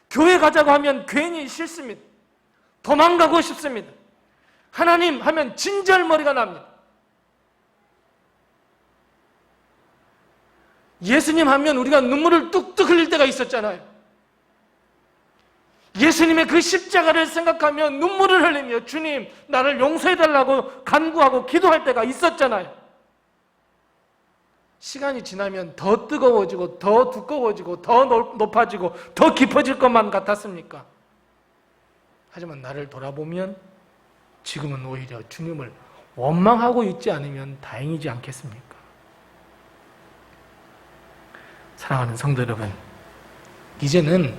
교회 가자고 하면 괜히 싫습니다. 도망가고 싶습니다. 하나님 하면 진절머리가 납니다. 예수님 하면 우리가 눈물을 뚝뚝 흘릴 때가 있었잖아요. 예수님의 그 십자가를 생각하면 눈물을 흘리며 주님 나를 용서해달라고 간구하고 기도할 때가 있었잖아요. 시간이 지나면 더 뜨거워지고 더 두꺼워지고 더 높아지고 더 깊어질 것만 같았습니까? 하지만 나를 돌아보면 지금은 오히려 주님을 원망하고 있지 않으면 다행이지 않겠습니까? 사랑하는 성도 여러분, 이제는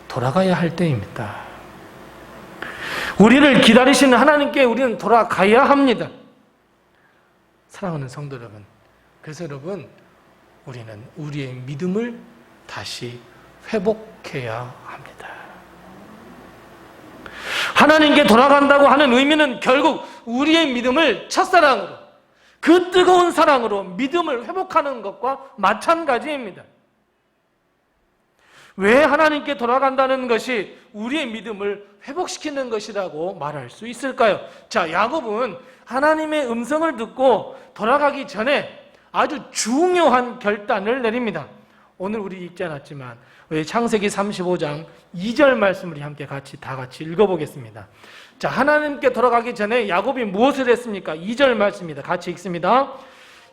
돌아가야 할 때입니다. 우리를 기다리시는 하나님께 우리는 돌아가야 합니다. 사랑하는 성도 여러분, 그래서 여러분, 우리는 우리의 믿음을 다시 회복해야 합니다. 하나님께 돌아간다고 하는 의미는 결국 우리의 믿음을 첫사랑으로, 그 뜨거운 사랑으로 믿음을 회복하는 것과 마찬가지입니다. 왜 하나님께 돌아간다는 것이 우리의 믿음을 회복시키는 것이라고 말할 수 있을까요? 자, 야곱은 하나님의 음성을 듣고 돌아가기 전에 아주 중요한 결단을 내립니다. 오늘 우리 읽지 않았지만 창세기 35장 2절 말씀을 다 같이 읽어보겠습니다. 자, 하나님께 돌아가기 전에 야곱이 무엇을 했습니까? 2절 말씀입니다. 같이 읽습니다.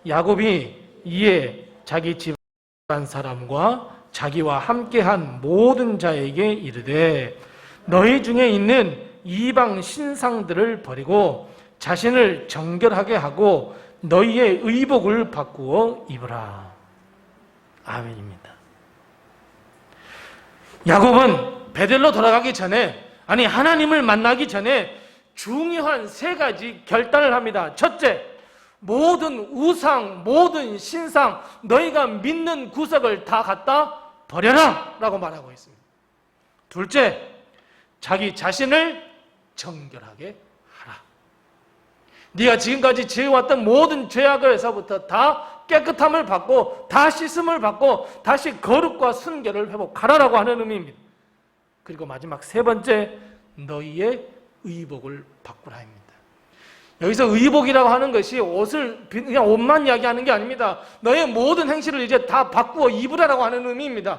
야곱이 이에 자기 집안 사람과 자기와 함께한 모든 자에게 이르되 너희 중에 있는 이방 신상들을 버리고 자신을 정결하게 하고 너희의 의복을 바꾸어 입으라. 아멘입니다. 야곱은 베델로 돌아가기 전에, 아니 하나님을 만나기 전에 중요한 세 가지 결단을 합니다. 첫째, 모든 우상, 모든 신상, 너희가 믿는 구석을 다 갖다 버려라 라고 말하고 있습니다. 둘째, 자기 자신을 정결하게 하라. 네가 지금까지 지어왔던 모든 죄악에서부터 다 깨끗함을 받고 다 씻음을 받고 다시 거룩과 순결을 회복하라라고 하는 의미입니다. 그리고 마지막 세 번째, 너희의 의복을 바꾸라입니다. 여기서 의복이라고 하는 것이 그냥 옷만 이야기하는 게 아닙니다. 너의 모든 행실을 이제 다 바꾸어 입으라라고 하는 의미입니다.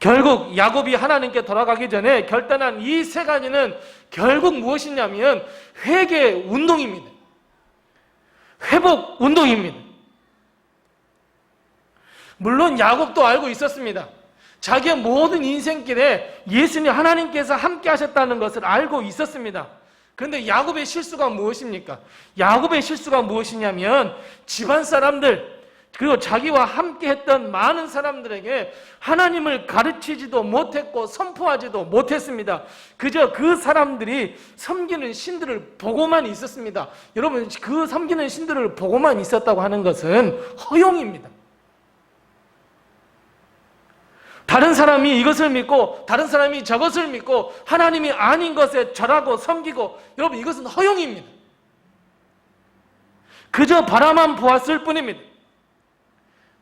결국 야곱이 하나님께 돌아가기 전에 결단한 이 세 가지는 결국 무엇이냐면 회개 운동입니다. 회복 운동입니다. 물론 야곱도 알고 있었습니다. 자기의 모든 인생길에 예수님 하나님께서 함께 하셨다는 것을 알고 있었습니다. 그런데 야곱의 실수가 무엇입니까? 야곱의 실수가 무엇이냐면 집안 사람들 그리고 자기와 함께 했던 많은 사람들에게 하나님을 가르치지도 못했고 선포하지도 못했습니다. 그저 그 사람들이 섬기는 신들을 보고만 있었습니다. 여러분, 그 섬기는 신들을 보고만 있었다고 하는 것은 허용입니다. 다른 사람이 이것을 믿고 다른 사람이 저것을 믿고 하나님이 아닌 것에 절하고 섬기고, 여러분, 이것은 허용입니다. 그저 바라만 보았을 뿐입니다.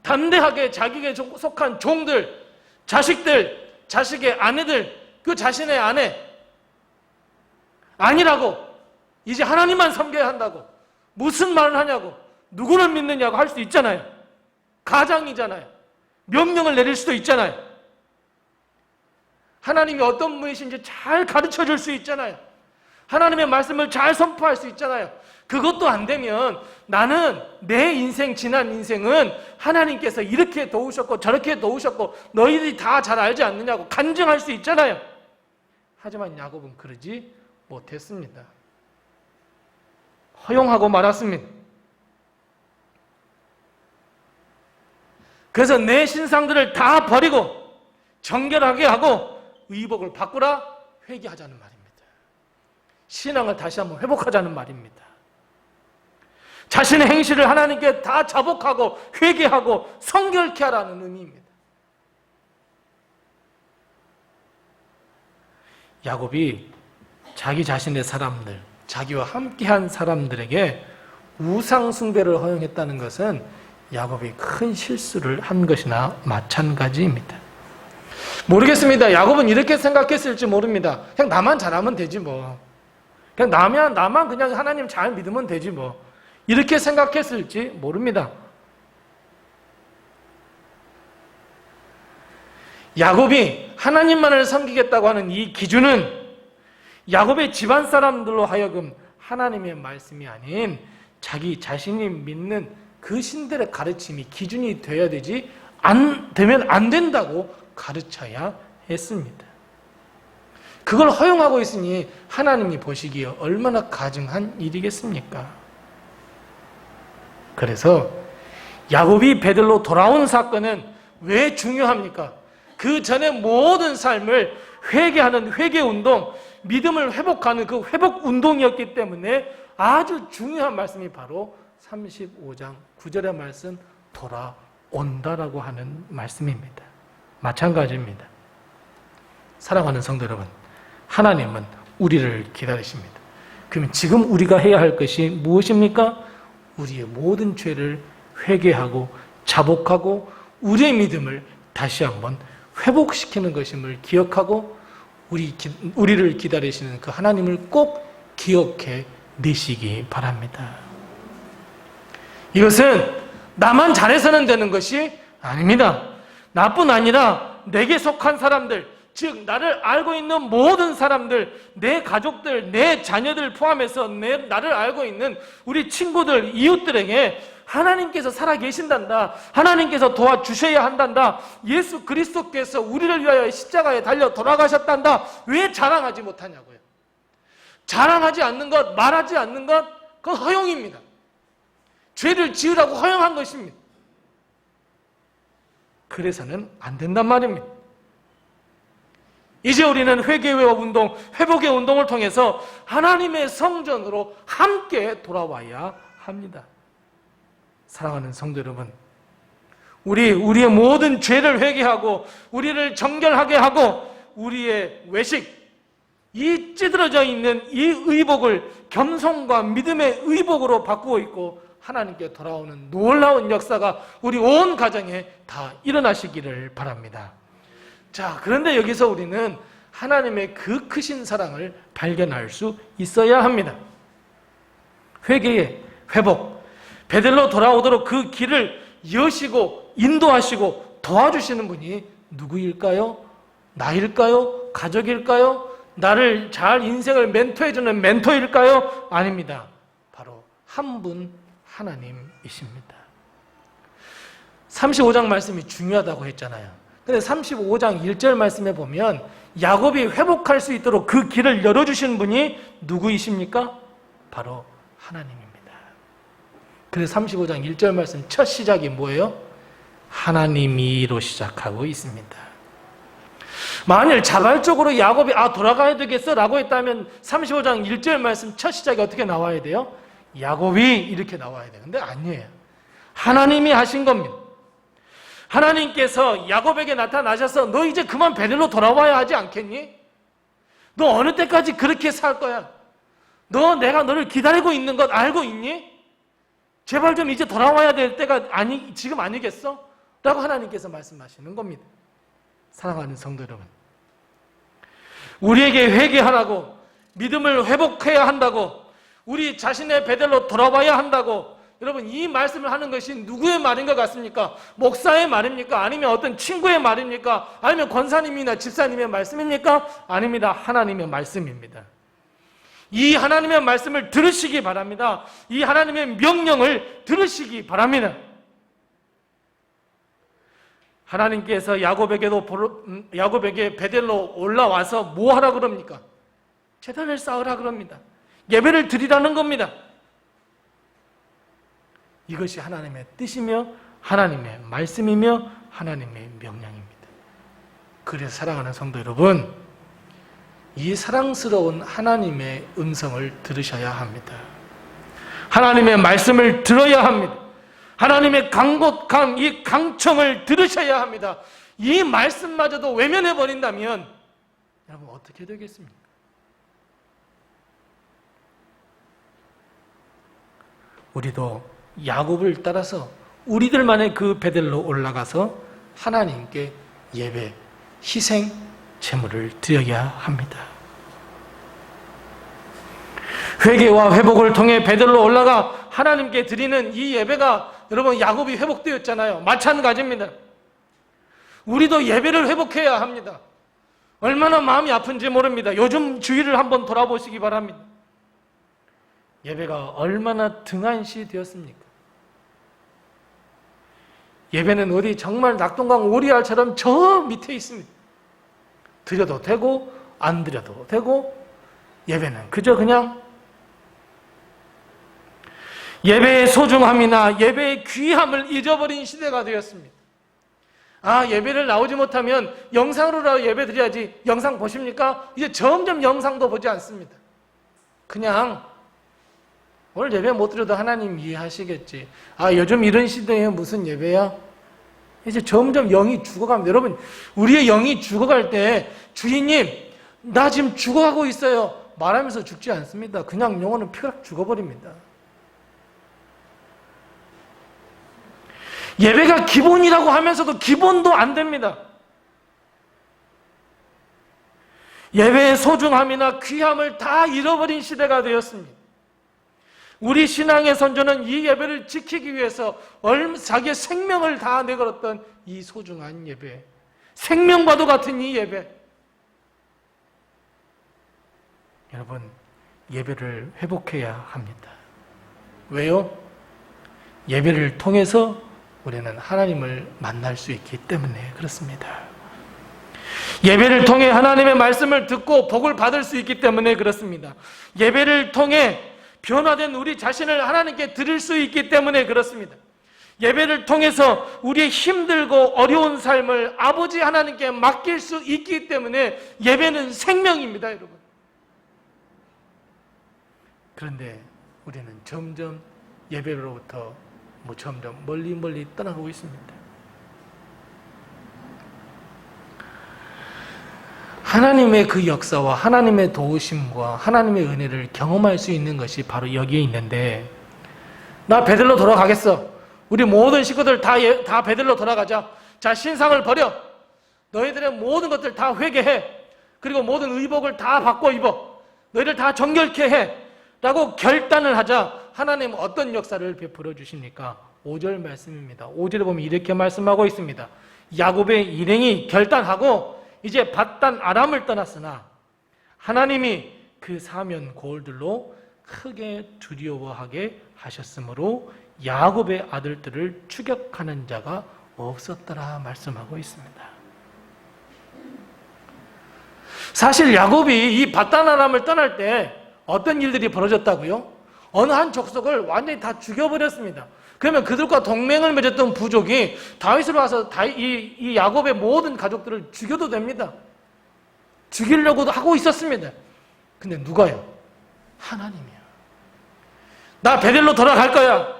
담대하게 자기에게 속한 종들, 자식들, 자식의 아내들, 그 자신의 아내 아니라고, 이제 하나님만 섬겨야 한다고, 무슨 말을 하냐고, 누구를 믿느냐고 할 수 있잖아요. 가장이잖아요. 명령을 내릴 수도 있잖아요. 하나님이 어떤 분이신지 잘 가르쳐 줄 수 있잖아요. 하나님의 말씀을 잘 선포할 수 있잖아요. 그것도 안 되면 나는 내 인생, 지난 인생은 하나님께서 이렇게 도우셨고 저렇게 도우셨고 너희들이 다 잘 알지 않느냐고 간증할 수 있잖아요. 하지만 야곱은 그러지 못했습니다. 허용하고 말았습니다. 그래서 내 신상들을 다 버리고 정결하게 하고 의복을 바꾸라, 회개하자는 말입니다. 신앙을 다시 한번 회복하자는 말입니다. 자신의 행실을 하나님께 다 자복하고 회개하고 성결케 하라는 의미입니다. 야곱이 자기 자신의 사람들, 자기와 함께한 사람들에게 우상 숭배를 허용했다는 것은 야곱이 큰 실수를 한 것이나 마찬가지입니다. 모르겠습니다. 야곱은 이렇게 생각했을지 모릅니다. 그냥 나만 잘하면 되지 뭐. 그냥 나만 그냥 하나님 잘 믿으면 되지 뭐. 이렇게 생각했을지 모릅니다. 야곱이 하나님만을 섬기겠다고 하는 이 기준은 야곱의 집안 사람들로 하여금 하나님의 말씀이 아닌 자기 자신이 믿는 그 신들의 가르침이 기준이 되어야 되지 되면 안 된다고 가르쳐야 했습니다. 그걸 허용하고 있으니 하나님이 보시기에 얼마나 가증한 일이겠습니까? 그래서 야곱이 베들로 돌아온 사건은 왜 중요합니까? 그 전에 모든 삶을 회개하는 회개운동, 믿음을 회복하는 그 회복운동이었기 때문에 아주 중요한 말씀이 바로 35장 9절의 말씀, 돌아온다라고 하는 말씀입니다. 마찬가지입니다. 사랑하는 성도 여러분, 하나님은 우리를 기다리십니다. 그러면 지금 우리가 해야 할 것이 무엇입니까? 우리의 모든 죄를 회개하고 자복하고 우리의 믿음을 다시 한번 회복시키는 것임을 기억하고 우리를 기다리시는 그 하나님을 꼭 기억해 내시기 바랍니다. 이것은 나만 잘해서는 되는 것이 아닙니다. 나뿐 아니라 내게 속한 사람들, 즉 나를 알고 있는 모든 사람들, 내 가족들, 내 자녀들 포함해서 나를 알고 있는 우리 친구들, 이웃들에게 하나님께서 살아계신단다, 하나님께서 도와주셔야 한단다, 예수 그리스도께서 우리를 위하여 십자가에 달려 돌아가셨단다, 왜 자랑하지 못하냐고요. 자랑하지 않는 것, 말하지 않는 것, 그건 허용입니다. 죄를 지으라고 허용한 것입니다. 그래서는 안 된단 말입니다. 이제 우리는 회개의 운동, 회복의 운동을 통해서 하나님의 성전으로 함께 돌아와야 합니다. 사랑하는 성도 여러분, 우리의 모든 죄를 회개하고 우리를 정결하게 하고 우리의 외식, 이 찌들어져 있는 이 의복을 겸손과 믿음의 의복으로 바꾸고 있고 하나님께 돌아오는 놀라운 역사가 우리 온 가정에 다 일어나시기를 바랍니다. 자, 그런데 여기서 우리는 하나님의 그 크신 사랑을 발견할 수 있어야 합니다. 회개의 회복, 베들로 돌아오도록 그 길을 여시고 인도하시고 도와주시는 분이 누구일까요? 나일까요? 가족일까요? 나를 잘 인생을 멘토해주는 멘토일까요? 아닙니다. 바로 한 분 하나님이십니다. 35장 말씀이 중요하다고 했잖아요. 근데 35장 1절 말씀에 보면 야곱이 회복할 수 있도록 그 길을 열어주신 분이 누구이십니까? 바로 하나님입니다. 그래서 35장 1절 말씀 첫 시작이 뭐예요? 하나님이로 시작하고 있습니다. 만일 자발적으로 야곱이 돌아가야 되겠어 라고 했다면 35장 1절 말씀 첫 시작이 어떻게 나와야 돼요? 야곱이 이렇게 나와야 되는데 아니에요. 하나님이 하신 겁니다. 하나님께서 야곱에게 나타나셔서 너 이제 그만 베들로 돌아와야 하지 않겠니? 너 어느 때까지 그렇게 살 거야? 내가 너를 기다리고 있는 것 알고 있니? 제발 좀 이제 돌아와야 될 때가 지금 아니겠어? 라고 하나님께서 말씀하시는 겁니다. 사랑하는 성도 여러분, 우리에게 회개하라고, 믿음을 회복해야 한다고, 우리 자신의 베델로 돌아와야 한다고, 여러분 이 말씀을 하는 것이 누구의 말인 것 같습니까? 목사의 말입니까? 아니면 어떤 친구의 말입니까? 아니면 권사님이나 집사님의 말씀입니까? 아닙니다. 하나님의 말씀입니다. 이 하나님의 말씀을 들으시기 바랍니다. 이 하나님의 명령을 들으시기 바랍니다. 하나님께서 야곱에게 베델로 올라와서 뭐 하라 그럽니까? 제단을 쌓으라 그럽니다. 예배를 드리라는 겁니다. 이것이 하나님의 뜻이며 하나님의 말씀이며 하나님의 명령입니다. 그래서 사랑하는 성도 여러분, 이 사랑스러운 하나님의 음성을 들으셔야 합니다. 하나님의 말씀을 들어야 합니다. 하나님의 강곡한 이 강청을 들으셔야 합니다. 이 말씀마저도 외면해 버린다면 여러분 어떻게 되겠습니까? 우리도 야곱을 따라서 우리들만의 그 베델로 올라가서 하나님께 예배, 희생, 제물을 드려야 합니다. 회개와 회복을 통해 베델로 올라가 하나님께 드리는 이 예배가 여러분 야곱이 회복되었잖아요. 마찬가지입니다. 우리도 예배를 회복해야 합니다. 얼마나 마음이 아픈지 모릅니다. 요즘 주위를 한번 돌아보시기 바랍니다. 예배가 얼마나 등한시 되었습니까? 예배는 어디 정말 낙동강 오리알처럼 저 밑에 있습니다. 드려도 되고 안 드려도 되고 예배는 그저 그냥 예배의 소중함이나 예배의 귀함을 잊어버린 시대가 되었습니다. 예배를 나오지 못하면 영상으로라도 예배 드려야지. 영상 보십니까? 이제 점점 영상도 보지 않습니다. 그냥 오늘 예배 못 드려도 하나님 이해하시겠지. 요즘 이런 시대에 무슨 예배야? 이제 점점 영이 죽어갑니다. 여러분, 우리의 영이 죽어갈 때 주인님, 나 지금 죽어가고 있어요. 말하면서 죽지 않습니다. 그냥 영혼은 펴락 죽어버립니다. 예배가 기본이라고 하면서도 기본도 안 됩니다. 예배의 소중함이나 귀함을 다 잃어버린 시대가 되었습니다. 우리 신앙의 선조는 이 예배를 지키기 위해서 자기의 생명을 다 내걸었던 이 소중한 예배, 생명과도 같은 이 예배, 여러분 예배를 회복해야 합니다. 왜요? 예배를 통해서 우리는 하나님을 만날 수 있기 때문에 그렇습니다. 예배를 통해 하나님의 말씀을 듣고 복을 받을 수 있기 때문에 그렇습니다. 예배를 통해 변화된 우리 자신을 하나님께 드릴 수 있기 때문에 그렇습니다. 예배를 통해서 우리의 힘들고 어려운 삶을 아버지 하나님께 맡길 수 있기 때문에 예배는 생명입니다, 여러분. 그런데 우리는 점점 예배로부터 점점 멀리 떠나가고 있습니다. 하나님의 그 역사와 하나님의 도우심과 하나님의 은혜를 경험할 수 있는 것이 바로 여기에 있는데, 나 베들로 돌아가겠어. 우리 모든 식구들 다 베들로 돌아가자. 자, 신상을 버려. 너희들의 모든 것들 다 회개해. 그리고 모든 의복을 다 바꿔 입어. 너희들 다 정결케 해. 라고 결단을 하자. 하나님은 어떤 역사를 베풀어 주십니까? 5절 말씀입니다. 5절에 보면 이렇게 말씀하고 있습니다. 야곱의 일행이 결단하고 이제 밧단 아람을 떠났으나 하나님이 그 사면 고을들로 크게 두려워하게 하셨으므로 야곱의 아들들을 추격하는 자가 없었더라 말씀하고 있습니다. 사실 야곱이 이 바단 아람을 떠날 때 어떤 일들이 벌어졌다고요? 어느 한 족속을 완전히 다 죽여버렸습니다. 그러면 그들과 동맹을 맺었던 부족이 다윗으로 와서 이 야곱의 모든 가족들을 죽여도 됩니다. 죽이려고도 하고 있었습니다. 근데 누가요? 하나님이요. 나 베델로 돌아갈 거야.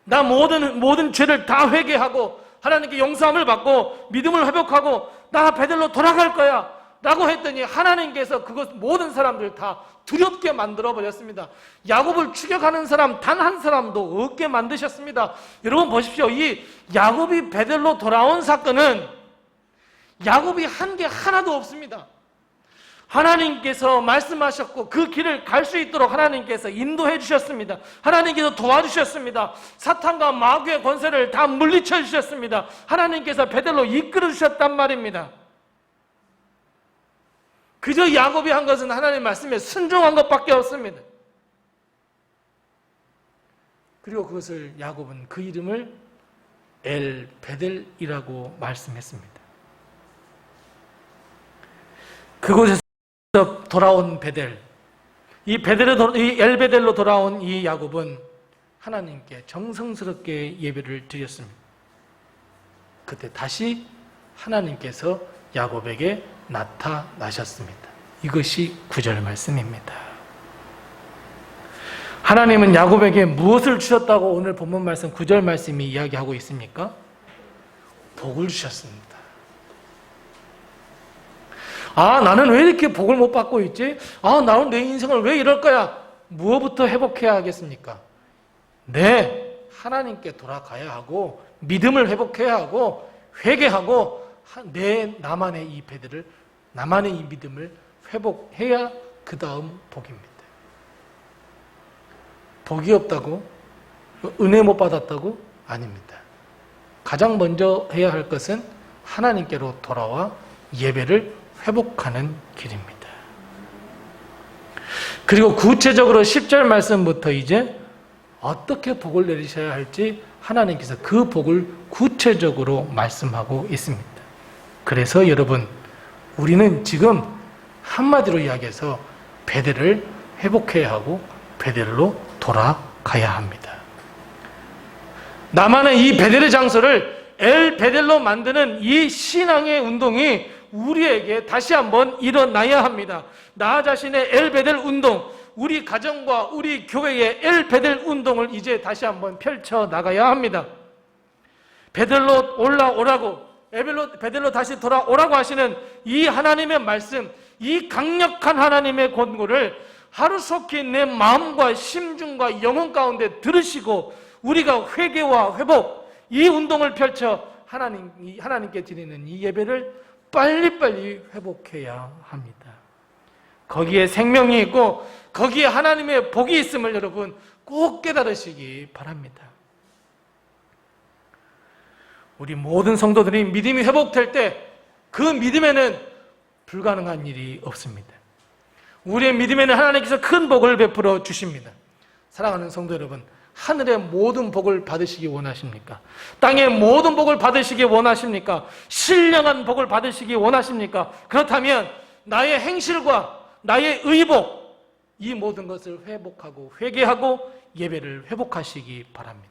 나 모든 죄를 다 회개하고 하나님께 용서함을 받고 믿음을 회복하고 나 베델로 돌아갈 거야 라고 했더니 하나님께서 그것 모든 사람들 다 두렵게 만들어 버렸습니다. 야곱을 추격하는 사람 단 한 사람도 없게 만드셨습니다. 여러분 보십시오. 이 야곱이 베델로 돌아온 사건은 야곱이 한 게 하나도 없습니다. 하나님께서 말씀하셨고 그 길을 갈 수 있도록 하나님께서 인도해 주셨습니다. 하나님께서 도와주셨습니다. 사탄과 마귀의 권세를 다 물리쳐 주셨습니다. 하나님께서 베델로 이끌어 주셨단 말입니다. 그저 야곱이 한 것은 하나님의 말씀에 순종한 것밖에 없습니다. 그리고 그것을 야곱은 그 이름을 엘 베델이라고 말씀했습니다. 그곳에서 돌아온 베델, 이 엘 베델로 돌아온 이 야곱은 하나님께 정성스럽게 예배를 드렸습니다. 그때 다시 하나님께서 야곱에게 나타나셨습니다. 이것이 9절 말씀입니다. 하나님은 야곱에게 무엇을 주셨다고 오늘 본문 말씀 9절 말씀이 이야기하고 있습니까? 복을 주셨습니다. 아, 나는 왜 이렇게 복을 못 받고 있지? 아, 나는 내 인생을 왜 이럴 거야? 무엇부터 회복해야 하겠습니까? 네, 하나님께 돌아가야 하고 믿음을 회복해야 하고 회개하고 나만의 이 배들을, 나만의 이 믿음을 회복해야 그 다음 복입니다. 복이 없다고? 은혜 못 받았다고? 아닙니다. 가장 먼저 해야 할 것은 하나님께로 돌아와 예배를 회복하는 길입니다. 그리고 구체적으로 10절 말씀부터 이제 어떻게 복을 내리셔야 할지 하나님께서 그 복을 구체적으로 말씀하고 있습니다. 그래서 여러분, 우리는 지금 한마디로 이야기해서 베델을 회복해야 하고 베델로 돌아가야 합니다. 나만의 이 베델의 장소를 엘 베델로 만드는 이 신앙의 운동이 우리에게 다시 한번 일어나야 합니다. 나 자신의 엘 베델 운동, 우리 가정과 우리 교회의 엘 베델 운동을 이제 다시 한번 펼쳐 나가야 합니다. 베델로 올라오라고, 베델로 다시 돌아오라고 하시는 이 하나님의 말씀, 이 강력한 하나님의 권고를 하루속히 내 마음과 심중과 영혼 가운데 들으시고 우리가 회개와 회복, 이 운동을 펼쳐 하나님께 드리는 이 예배를 빨리빨리 회복해야 합니다. 거기에 생명이 있고 거기에 하나님의 복이 있음을 여러분 꼭 깨달으시기 바랍니다. 우리 모든 성도들이 믿음이 회복될 때 그 믿음에는 불가능한 일이 없습니다. 우리의 믿음에는 하나님께서 큰 복을 베풀어 주십니다. 사랑하는 성도 여러분, 하늘의 모든 복을 받으시기 원하십니까? 땅의 모든 복을 받으시기 원하십니까? 신령한 복을 받으시기 원하십니까? 그렇다면 나의 행실과 나의 의복, 이 모든 것을 회복하고 회개하고 예배를 회복하시기 바랍니다.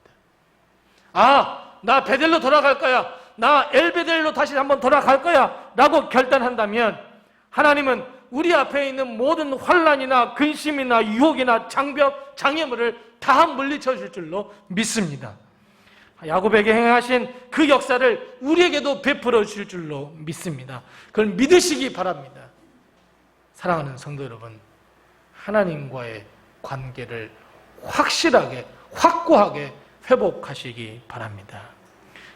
아, 나 베델로 돌아갈 거야, 나 엘베델로 다시 한번 돌아갈 거야 라고 결단한다면 하나님은 우리 앞에 있는 모든 환난이나 근심이나 유혹이나 장벽, 장애물을 다 물리쳐 줄 줄로 믿습니다. 야곱에게 행하신 그 역사를 우리에게도 베풀어 줄 줄로 믿습니다. 그걸 믿으시기 바랍니다. 사랑하는 성도 여러분, 하나님과의 관계를 확실하게, 확고하게 회복하시기 바랍니다.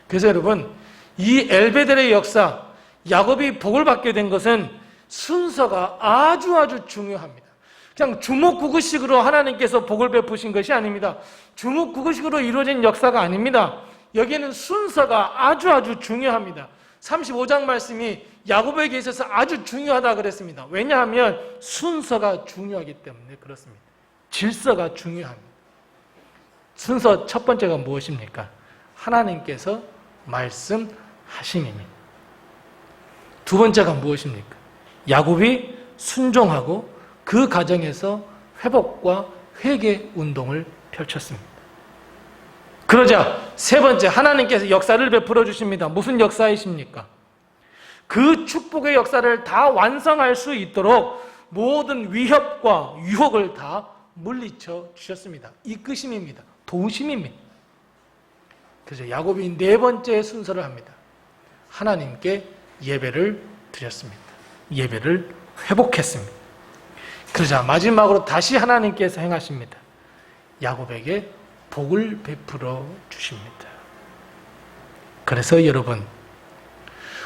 그래서 여러분, 이 엘베델의 역사, 야곱이 복을 받게 된 것은 순서가 아주 중요합니다. 그냥 주먹구구식으로 하나님께서 복을 베푸신 것이 아닙니다. 주먹구구식으로 이루어진 역사가 아닙니다. 여기에는 순서가 아주 중요합니다. 35장 말씀이 야곱에게 있어서 아주 중요하다 그랬습니다. 왜냐하면 순서가 중요하기 때문에 그렇습니다. 질서가 중요합니다. 순서 첫 번째가 무엇입니까? 하나님께서 말씀하심입니다. 두 번째가 무엇입니까? 야곱이 순종하고 그 과정에서 회복과 회개 운동을 펼쳤습니다. 그러자 세 번째, 하나님께서 역사를 베풀어 주십니다. 무슨 역사이십니까? 그 축복의 역사를 다 완성할 수 있도록 모든 위협과 유혹을 다 물리쳐 주셨습니다. 이끄심입니다. 도우심입니다. 그래서 야곱이 네 번째 순서를 합니다. 하나님께 예배를 드렸습니다. 예배를 회복했습니다. 그러자 마지막으로 다시 하나님께서 행하십니다. 야곱에게 복을 베풀어 주십니다. 그래서 여러분,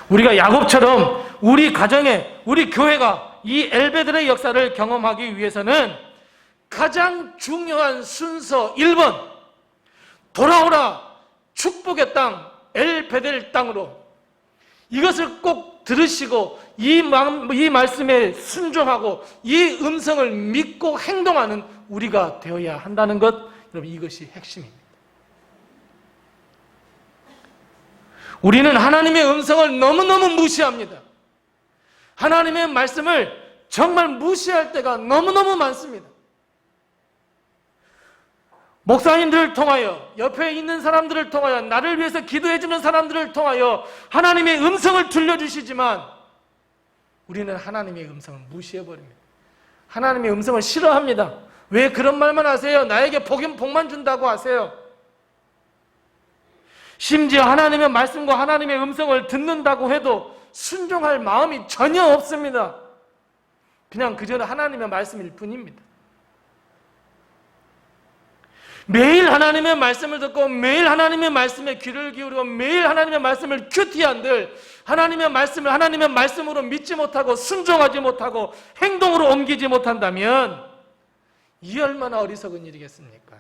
우리가 야곱처럼 우리 가정에, 우리 교회가 이 엘베델의 역사를 경험하기 위해서는 가장 중요한 순서 1번, 돌아오라 축복의 땅 엘베델 땅으로, 이것을 꼭 들으시고 이 말씀에 순종하고 이 음성을 믿고 행동하는 우리가 되어야 한다는 것, 여러분, 이것이 핵심입니다. 우리는 하나님의 음성을 너무너무 무시합니다. 하나님의 말씀을 정말 무시할 때가 너무너무 많습니다. 목사님들을 통하여, 옆에 있는 사람들을 통하여, 나를 위해서 기도해주는 사람들을 통하여 하나님의 음성을 들려주시지만 우리는 하나님의 음성을 무시해버립니다. 하나님의 음성을 싫어합니다. 왜 그런 말만 하세요? 나에게 복만 준다고 하세요. 심지어 하나님의 말씀과 하나님의 음성을 듣는다고 해도 순종할 마음이 전혀 없습니다. 그냥 그저 하나님의 말씀일 뿐입니다. 매일 하나님의 말씀을 듣고 매일 하나님의 말씀에 귀를 기울이고 매일 하나님의 말씀을 큐티한들 하나님의 말씀을 하나님의 말씀으로 믿지 못하고 순종하지 못하고 행동으로 옮기지 못한다면 이 얼마나 어리석은 일이겠습니까?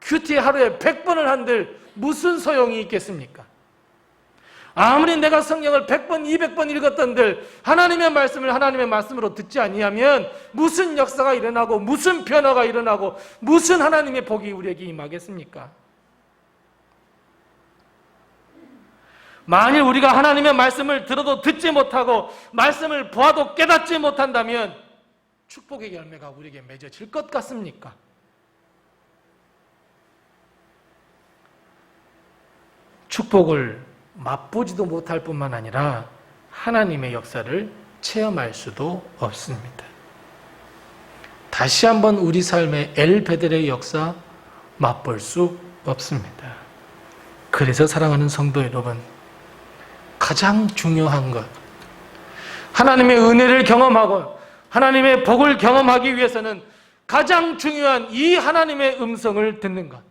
큐티 하루에 100번을 한들 무슨 소용이 있겠습니까? 아무리 내가 성경을 100번, 200번 읽었던들 하나님의 말씀을 하나님의 말씀으로 듣지 아니하면 무슨 역사가 일어나고 무슨 변화가 일어나고 무슨 하나님의 복이 우리에게 임하겠습니까? 만일 우리가 하나님의 말씀을 들어도 듣지 못하고 말씀을 보아도 깨닫지 못한다면 축복의 열매가 우리에게 맺어질 것 같습니까? 축복을 맛보지도 못할 뿐만 아니라 하나님의 역사를 체험할 수도 없습니다. 다시 한번 우리 삶의 엘베델의 역사 맛볼 수 없습니다. 그래서 사랑하는 성도 여러분, 가장 중요한 것, 하나님의 은혜를 경험하고 하나님의 복을 경험하기 위해서는 가장 중요한 이 하나님의 음성을 듣는 것,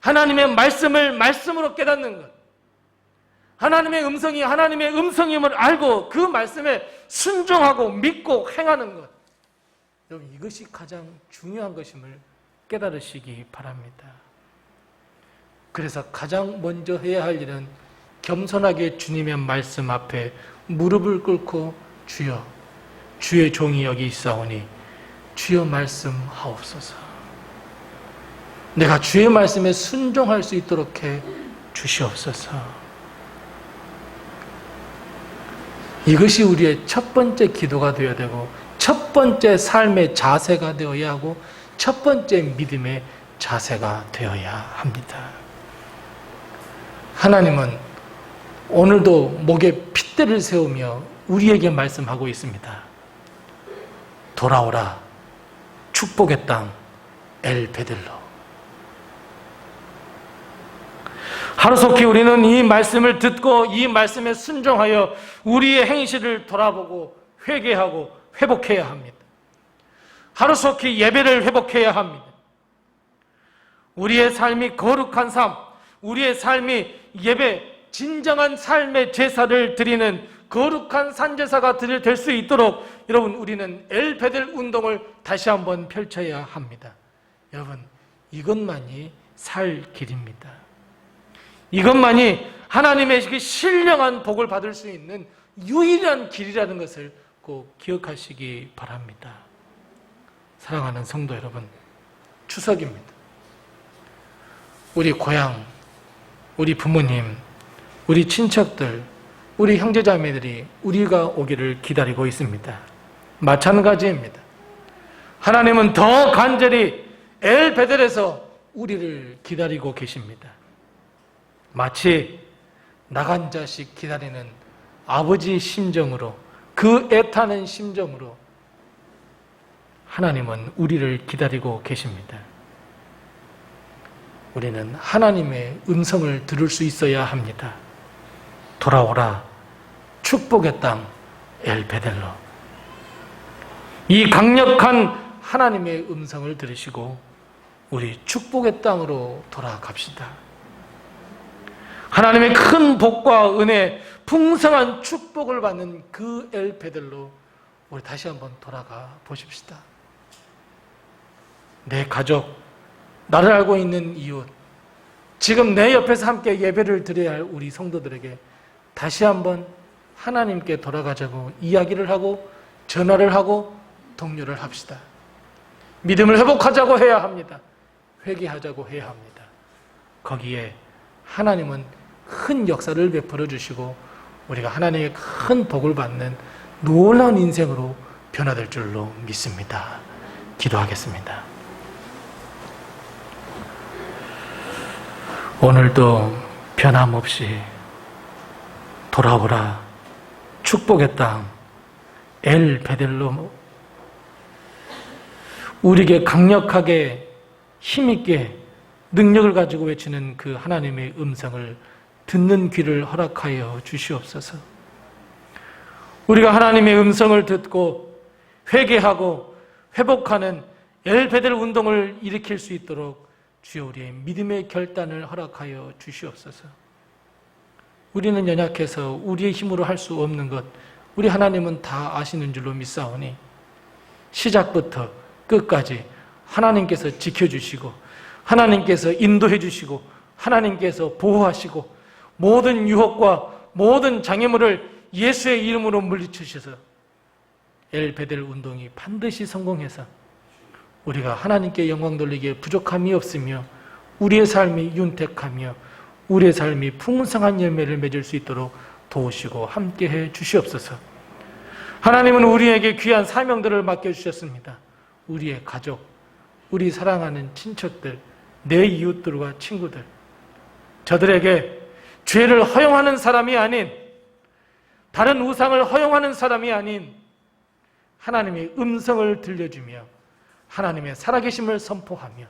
하나님의 말씀을 말씀으로 깨닫는 것, 하나님의 음성이 하나님의 음성임을 알고 그 말씀에 순종하고 믿고 행하는 것, 여러분, 이것이 가장 중요한 것임을 깨달으시기 바랍니다. 그래서 가장 먼저 해야 할 일은 겸손하게 주님의 말씀 앞에 무릎을 꿇고 주여, 주의 종이 여기 있사오니 주여 말씀하옵소서. 내가 주의 말씀에 순종할 수 있도록 해 주시옵소서. 이것이 우리의 첫 번째 기도가 되어야 되고 첫 번째 삶의 자세가 되어야 하고 첫 번째 믿음의 자세가 되어야 합니다. 하나님은 오늘도 목에 핏대를 세우며 우리에게 말씀하고 있습니다. 돌아오라 축복의 땅 엘베델로. 하루속히 우리는 이 말씀을 듣고 이 말씀에 순종하여 우리의 행실을 돌아보고 회개하고 회복해야 합니다. 하루속히 예배를 회복해야 합니다. 우리의 삶이 거룩한 삶, 우리의 삶이 예배, 진정한 삶의 제사를 드리는 거룩한 산제사가 될 수 있도록 여러분, 우리는 엘베델 운동을 다시 한번 펼쳐야 합니다. 여러분, 이것만이 살 길입니다. 이것만이 하나님의 신령한 복을 받을 수 있는 유일한 길이라는 것을 꼭 기억하시기 바랍니다. 사랑하는 성도 여러분, 추석입니다. 우리 고향, 우리 부모님, 우리 친척들, 우리 형제자매들이 우리가 오기를 기다리고 있습니다. 마찬가지입니다. 하나님은 더 간절히 엘베델에서 우리를 기다리고 계십니다. 마치 나간 자식 기다리는 아버지 심정으로, 그 애타는 심정으로 하나님은 우리를 기다리고 계십니다. 우리는 하나님의 음성을 들을 수 있어야 합니다. 돌아오라, 축복의 땅 엘베델로. 이 강력한 하나님의 음성을 들으시고 우리 축복의 땅으로 돌아갑시다. 하나님의 큰 복과 은혜, 풍성한 축복을 받는 그 엘베델로 우리 다시 한번 돌아가 보십시다. 내 가족, 나를 알고 있는 이웃, 지금 내 옆에서 함께 예배를 드려야 할 우리 성도들에게 다시 한번 하나님께 돌아가자고 이야기를 하고 전화를 하고 독려를 합시다. 믿음을 회복하자고 해야 합니다. 회개하자고 해야 합니다. 거기에 하나님은 큰 역사를 베풀어 주시고 우리가 하나님의 큰 복을 받는 놀라운 인생으로 변화될 줄로 믿습니다. 기도하겠습니다. 오늘도 변함없이 돌아오라, 축복의 땅 엘베델로 우리에게 강력하게 힘있게 능력을 가지고 외치는 그 하나님의 음성을 듣는 귀를 허락하여 주시옵소서. 우리가 하나님의 음성을 듣고 회개하고 회복하는 엘베델 운동을 일으킬 수 있도록 주여 우리의 믿음의 결단을 허락하여 주시옵소서. 우리는 연약해서 우리의 힘으로 할 수 없는 것 우리 하나님은 다 아시는 줄로 믿사오니 시작부터 끝까지 하나님께서 지켜주시고 하나님께서 인도해 주시고 하나님께서 보호하시고 모든 유혹과 모든 장애물을 예수의 이름으로 물리치셔서 엘베델 운동이 반드시 성공해서 우리가 하나님께 영광 돌리기에 부족함이 없으며 우리의 삶이 윤택하며 우리의 삶이 풍성한 열매를 맺을 수 있도록 도우시고 함께해 주시옵소서. 하나님은 우리에게 귀한 사명들을 맡겨주셨습니다. 우리의 가족, 우리 사랑하는 친척들, 내 이웃들과 친구들, 저들에게 죄를 허용하는 사람이 아닌, 다른 우상을 허용하는 사람이 아닌 하나님의 음성을 들려주며 하나님의 살아계심을 선포하며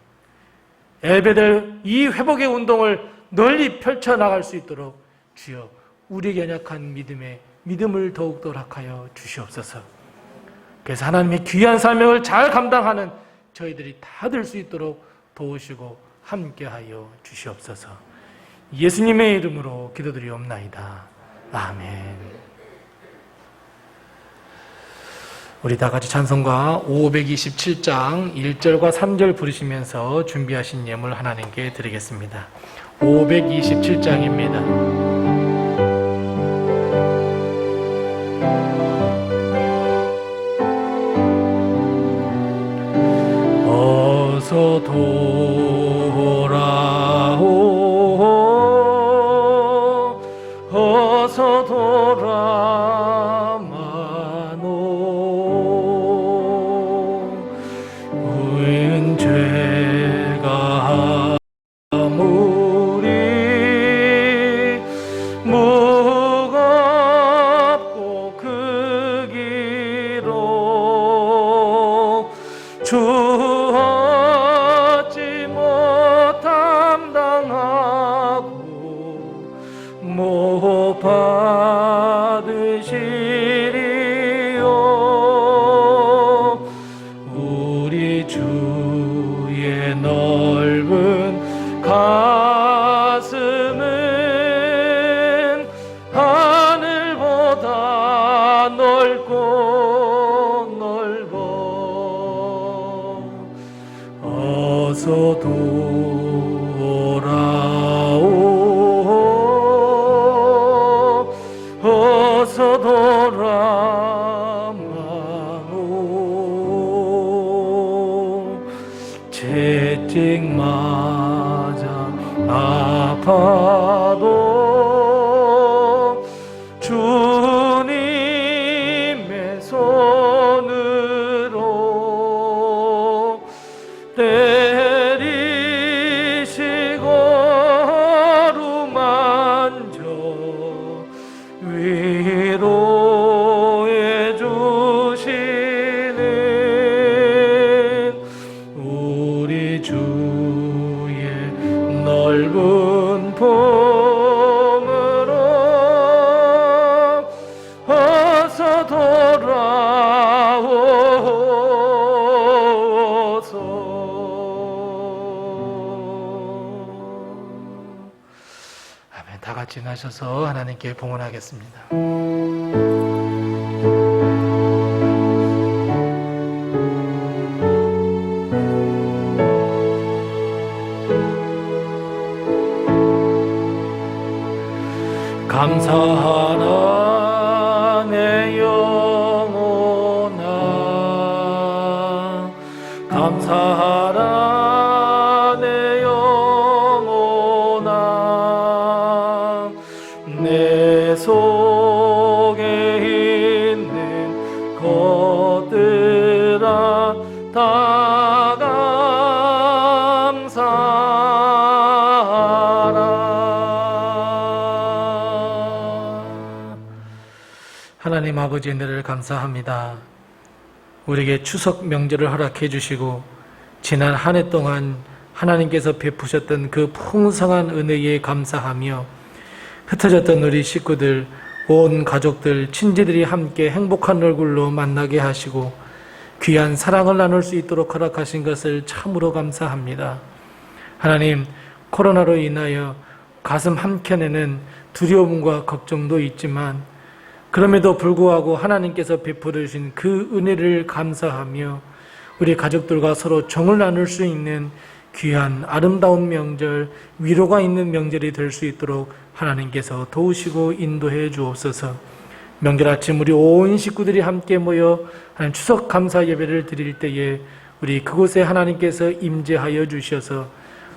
엘베델 이 회복의 운동을 널리 펼쳐나갈 수 있도록 주여 우리의 연약한 믿음을 더욱더 허락하여 주시옵소서. 그래서 하나님의 귀한 사명을 잘 감당하는 저희들이 다 될 수 있도록 도우시고 함께하여 주시옵소서. 예수님의 이름으로 기도드리옵나이다. 아멘. 우리 다 같이 찬송가 527장 1절과 3절 부르시면서 준비하신 예물 하나님께 드리겠습니다. 527장입니다. 어서 돌아오, 어서 돌아마노. 우린 죄가 아무리 무겁고 그 길로 주었지 못함 당하고 못 받으시리요. 우리 주의 넓은 가슴은 하늘보다 넓고 넓어. 어서 돌아오, 어서 돌아마노. 채찍 맞아 아파도 주 넓은 품으로 어서 돌아오소서. 아멘. 다 같이 나셔서 하나님께 봉헌하겠습니다. 감사하나 내 영혼아, 감사하라 내 영혼아, 내 속에 있는 것들아 다 감사하라. 하나님 아버지 은혜를 감사합니다. 우리에게 추석 명절을 허락해 주시고 지난 한 해 동안 하나님께서 베푸셨던 그 풍성한 은혜에 감사하며 흩어졌던 우리 식구들, 온 가족들, 친지들이 함께 행복한 얼굴로 만나게 하시고 귀한 사랑을 나눌 수 있도록 허락하신 것을 참으로 감사합니다. 하나님, 코로나로 인하여 가슴 한켠에는 두려움과 걱정도 있지만 그럼에도 불구하고 하나님께서 베풀어 주신 그 은혜를 감사하며 우리 가족들과 서로 정을 나눌 수 있는 귀한 아름다운 명절, 위로가 있는 명절이 될 수 있도록 하나님께서 도우시고 인도해 주옵소서. 명절 아침 우리 온 식구들이 함께 모여 하나님 추석 감사 예배를 드릴 때에 우리 그곳에 하나님께서 임재하여 주셔서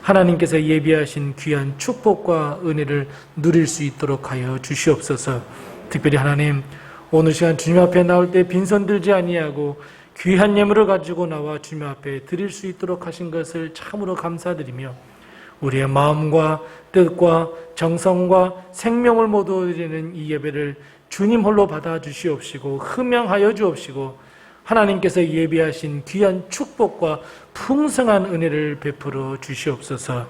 하나님께서 예비하신 귀한 축복과 은혜를 누릴 수 있도록 하여 주시옵소서. 특별히 하나님, 오늘 시간 주님 앞에 나올 때 빈손 들지 아니하고 귀한 예물을 가지고 나와 주님 앞에 드릴 수 있도록 하신 것을 참으로 감사드리며 우리의 마음과 뜻과 정성과 생명을 모두 드리는 이 예배를 주님 홀로 받아 주시옵시고 흠양하여 주옵시고 하나님께서 예비하신 귀한 축복과 풍성한 은혜를 베풀어 주시옵소서.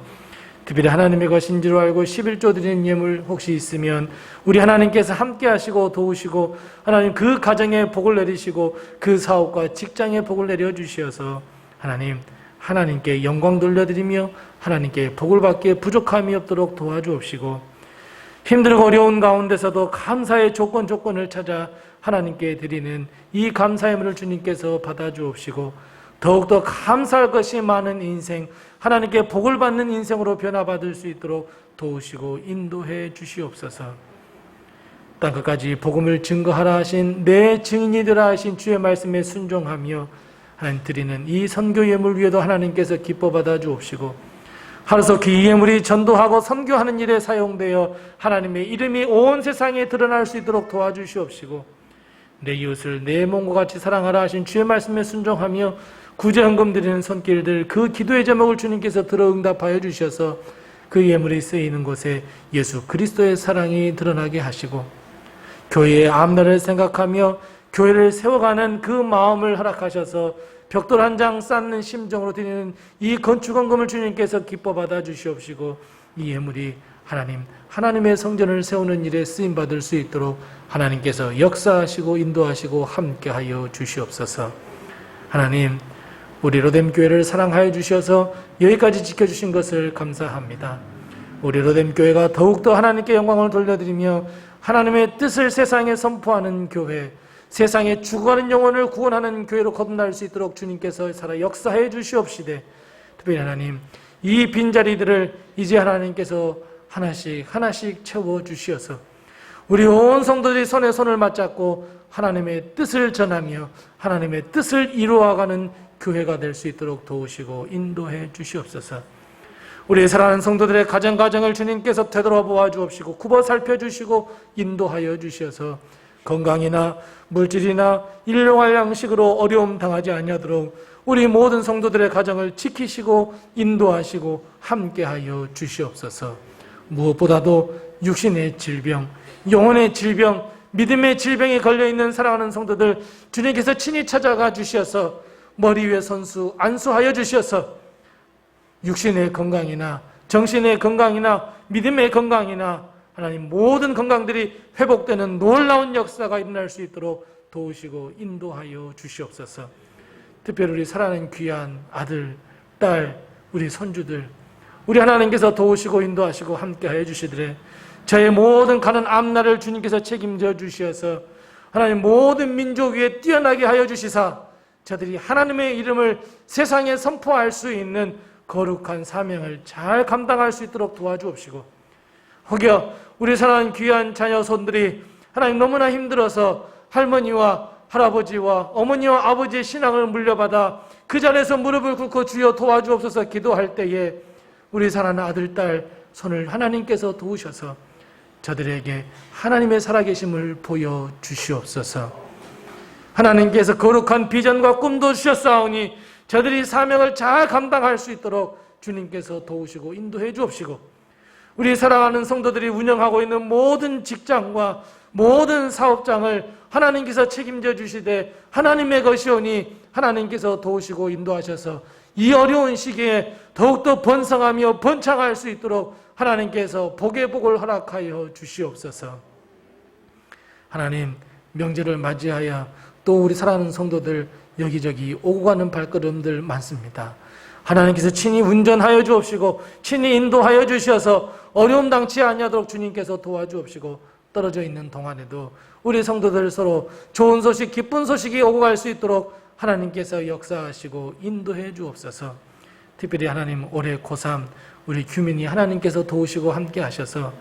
특별히 하나님의 것인 줄 알고 11조 드리는 예물 혹시 있으면 우리 하나님께서 함께 하시고 도우시고 하나님 그 가정에 복을 내리시고 그 사업과 직장에 복을 내려주시어서 하나님께 영광 돌려드리며 하나님께 복을 받기에 부족함이 없도록 도와주옵시고 힘들고 어려운 가운데서도 감사의 조건을 찾아 하나님께 드리는 이 감사의 예물을 주님께서 받아주옵시고 더욱더 감사할 것이 많은 인생, 하나님께 복을 받는 인생으로 변화받을 수 있도록 도우시고 인도해 주시옵소서. 땅끝까지 복음을 증거하라 하신 내 증인이 되라 하신 주의 말씀에 순종하며 하나님 드리는 이 선교 예물 위에도 하나님께서 기뻐 받아 주옵시고 하루서 그 예물이 전도하고 선교하는 일에 사용되어 하나님의 이름이 온 세상에 드러날 수 있도록 도와주시옵시고 내 이웃을 내 몸과 같이 사랑하라 하신 주의 말씀에 순종하며 구제헌금 드리는 손길들 그 기도의 제목을 주님께서 들어 응답하여 주셔서 그 예물이 쓰이는 곳에 예수 그리스도의 사랑이 드러나게 하시고 교회의 앞날을 생각하며 교회를 세워가는 그 마음을 허락하셔서 벽돌 한 장 쌓는 심정으로 드리는 이 건축헌금을 주님께서 기뻐 받아 주시옵시고 이 예물이 하나님의 성전을 세우는 일에 쓰임받을 수 있도록 하나님께서 역사하시고 인도하시고 함께하여 주시옵소서. 하나님, 우리 로뎀 교회를 사랑하여 주셔서 여기까지 지켜주신 것을 감사합니다. 우리 로뎀 교회가 더욱더 하나님께 영광을 돌려드리며 하나님의 뜻을 세상에 선포하는 교회, 세상에 죽어가는 영혼을 구원하는 교회로 거듭날 수 있도록 주님께서 살아 역사해 주시옵시되 특별히 하나님, 이 빈자리들을 이제 하나님께서 하나씩 채워주시어서 우리 온 성도들이 손에 손을 맞잡고 하나님의 뜻을 전하며 하나님의 뜻을 이루어가는 교회가 될 수 있도록 도우시고 인도해 주시옵소서. 우리 사랑하는 성도들의 가정을 주님께서 되돌아보아 주옵시고 굽어 살펴주시고 인도하여 주셔서 건강이나 물질이나 일용할 양식으로 어려움 당하지 아니하도록 우리 모든 성도들의 가정을 지키시고 인도하시고 함께하여 주시옵소서. 무엇보다도 육신의 질병, 영혼의 질병, 믿음의 질병에 걸려있는 사랑하는 성도들 주님께서 친히 찾아가 주셔서 머리 위에 선수 안수하여 주셔서 육신의 건강이나 정신의 건강이나 믿음의 건강이나 하나님 모든 건강들이 회복되는 놀라운 역사가 일어날 수 있도록 도우시고 인도하여 주시옵소서. 특별히 우리 사랑하는 귀한 아들, 딸, 우리 손주들, 우리 하나님께서 도우시고 인도하시고 함께하여 주시더래. 저의 모든 가는 앞날을 주님께서 책임져 주시어서 하나님 모든 민족 위에 뛰어나게 하여 주시사 저들이 하나님의 이름을 세상에 선포할 수 있는 거룩한 사명을 잘 감당할 수 있도록 도와주옵시고, 혹여 우리 사랑하는 귀한 자녀 손들이 하나님 너무나 힘들어서 할머니와 할아버지와 어머니와 아버지의 신앙을 물려받아 그 자리에서 무릎을 꿇고 주여 도와주옵소서 기도할 때에 우리 사랑하는 아들, 딸 손을 하나님께서 도우셔서 저들에게 하나님의 살아계심을 보여주시옵소서. 하나님께서 거룩한 비전과 꿈도 주셨사오니 저들이 사명을 잘 감당할 수 있도록 주님께서 도우시고 인도해 주옵시고, 우리 사랑하는 성도들이 운영하고 있는 모든 직장과 모든 사업장을 하나님께서 책임져 주시되 하나님의 것이오니 하나님께서 도우시고 인도하셔서 이 어려운 시기에 더욱더 번성하며 번창할 수 있도록 하나님께서 복의 복을 허락하여 주시옵소서. 하나님, 명절을 맞이하여 또 우리 사랑하는 성도들 여기저기 오고 가는 발걸음들 많습니다. 하나님께서 친히 운전하여 주옵시고 친히 인도하여 주셔서 어려움 당치 아니하도록 주님께서 도와주옵시고, 떨어져 있는 동안에도 우리 성도들 서로 좋은 소식, 기쁜 소식이 오고 갈 수 있도록 하나님께서 역사하시고 인도해 주옵소서. 특별히 하나님, 올해 고3 우리 규민이 하나님께서 도우시고 함께 하셔서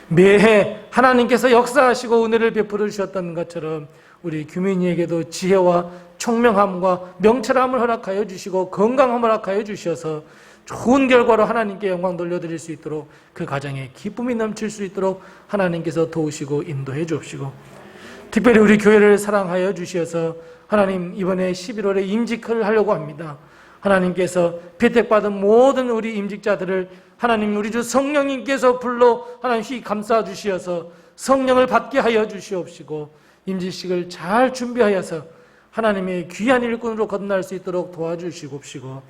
매해 하나님께서 역사하시고 은혜를 베풀어 주셨던 것처럼 우리 규민이에게도 지혜와 총명함과 명철함을 허락하여 주시고 건강함을 허락하여 주셔서 좋은 결과로 하나님께 영광 돌려드릴 수 있도록 그 가정에 기쁨이 넘칠 수 있도록 하나님께서 도우시고 인도해 주옵시고, 특별히 우리 교회를 사랑하여 주셔서 하나님 이번에 11월에 임직을 하려고 합니다. 하나님께서 혜택받은 모든 우리 임직자들을 하나님 우리 주 성령님께서 불러 하나님 휘 감싸 주시어서 성령을 받게 하여 주시옵시고, 임직식을 잘 준비하여서 하나님의 귀한 일꾼으로 거듭날 수 있도록 도와주시옵시고,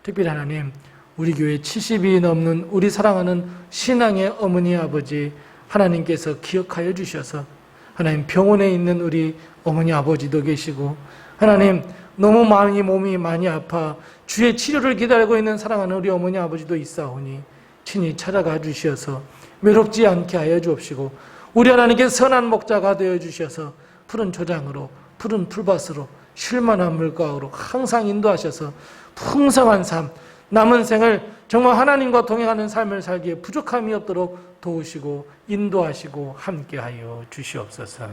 특별히 하나님 우리 교회 70이 넘는 우리 사랑하는 신앙의 어머니 아버지 하나님께서 기억하여 주셔서 하나님 병원에 있는 우리 어머니 아버지도 계시고, 하나님 너무 몸이 많이 아파 주의 치료를 기다리고 있는 사랑하는 우리 어머니 아버지도 있사오니 친히 찾아가 주시어서 외롭지 않게 하여 주옵시고, 우리 하나님께서 선한 목자가 되어 주셔서 푸른 초장으로 푸른 풀밭으로 쉴만한 물가로 항상 인도하셔서 풍성한 삶, 남은 생을 정말 하나님과 동행하는 삶을 살기에 부족함이 없도록 도우시고 인도하시고 함께하여 주시옵소서.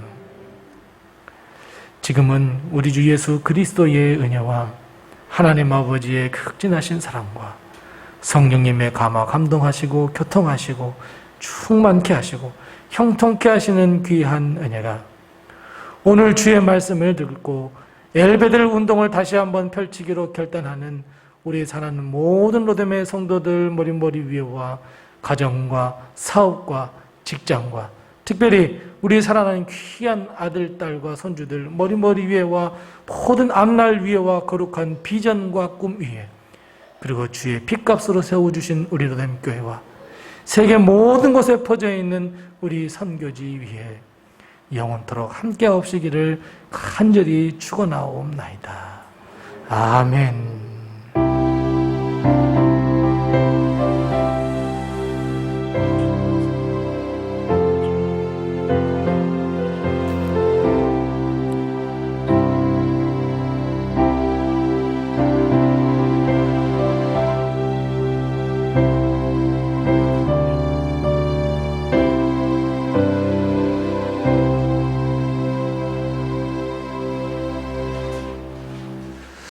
지금은 우리 주 예수 그리스도의 은혜와 하나님 아버지의 극진하신 사랑과 성령님의 감화 감동하시고 교통하시고 충만케 하시고 형통케 하시는 귀한 은혜가 오늘 주의 말씀을 듣고 엘베델 운동을 다시 한번 펼치기로 결단하는 우리 사랑하는 모든 로뎀의 성도들 머릿머리 위에와 가정과 사업과 직장과 특별히 우리 사랑하는 귀한 아들, 딸과 손주들 머릿머리 위에와 모든 앞날 위에와 거룩한 비전과 꿈 위에, 그리고 주의 핏값으로 세워주신 우리 로뎀 교회와 세계 모든 곳에 퍼져 있는 우리 선교지 위에 영원토록 함께 하옵시기를 간절히 축원하옵나이다. 아멘.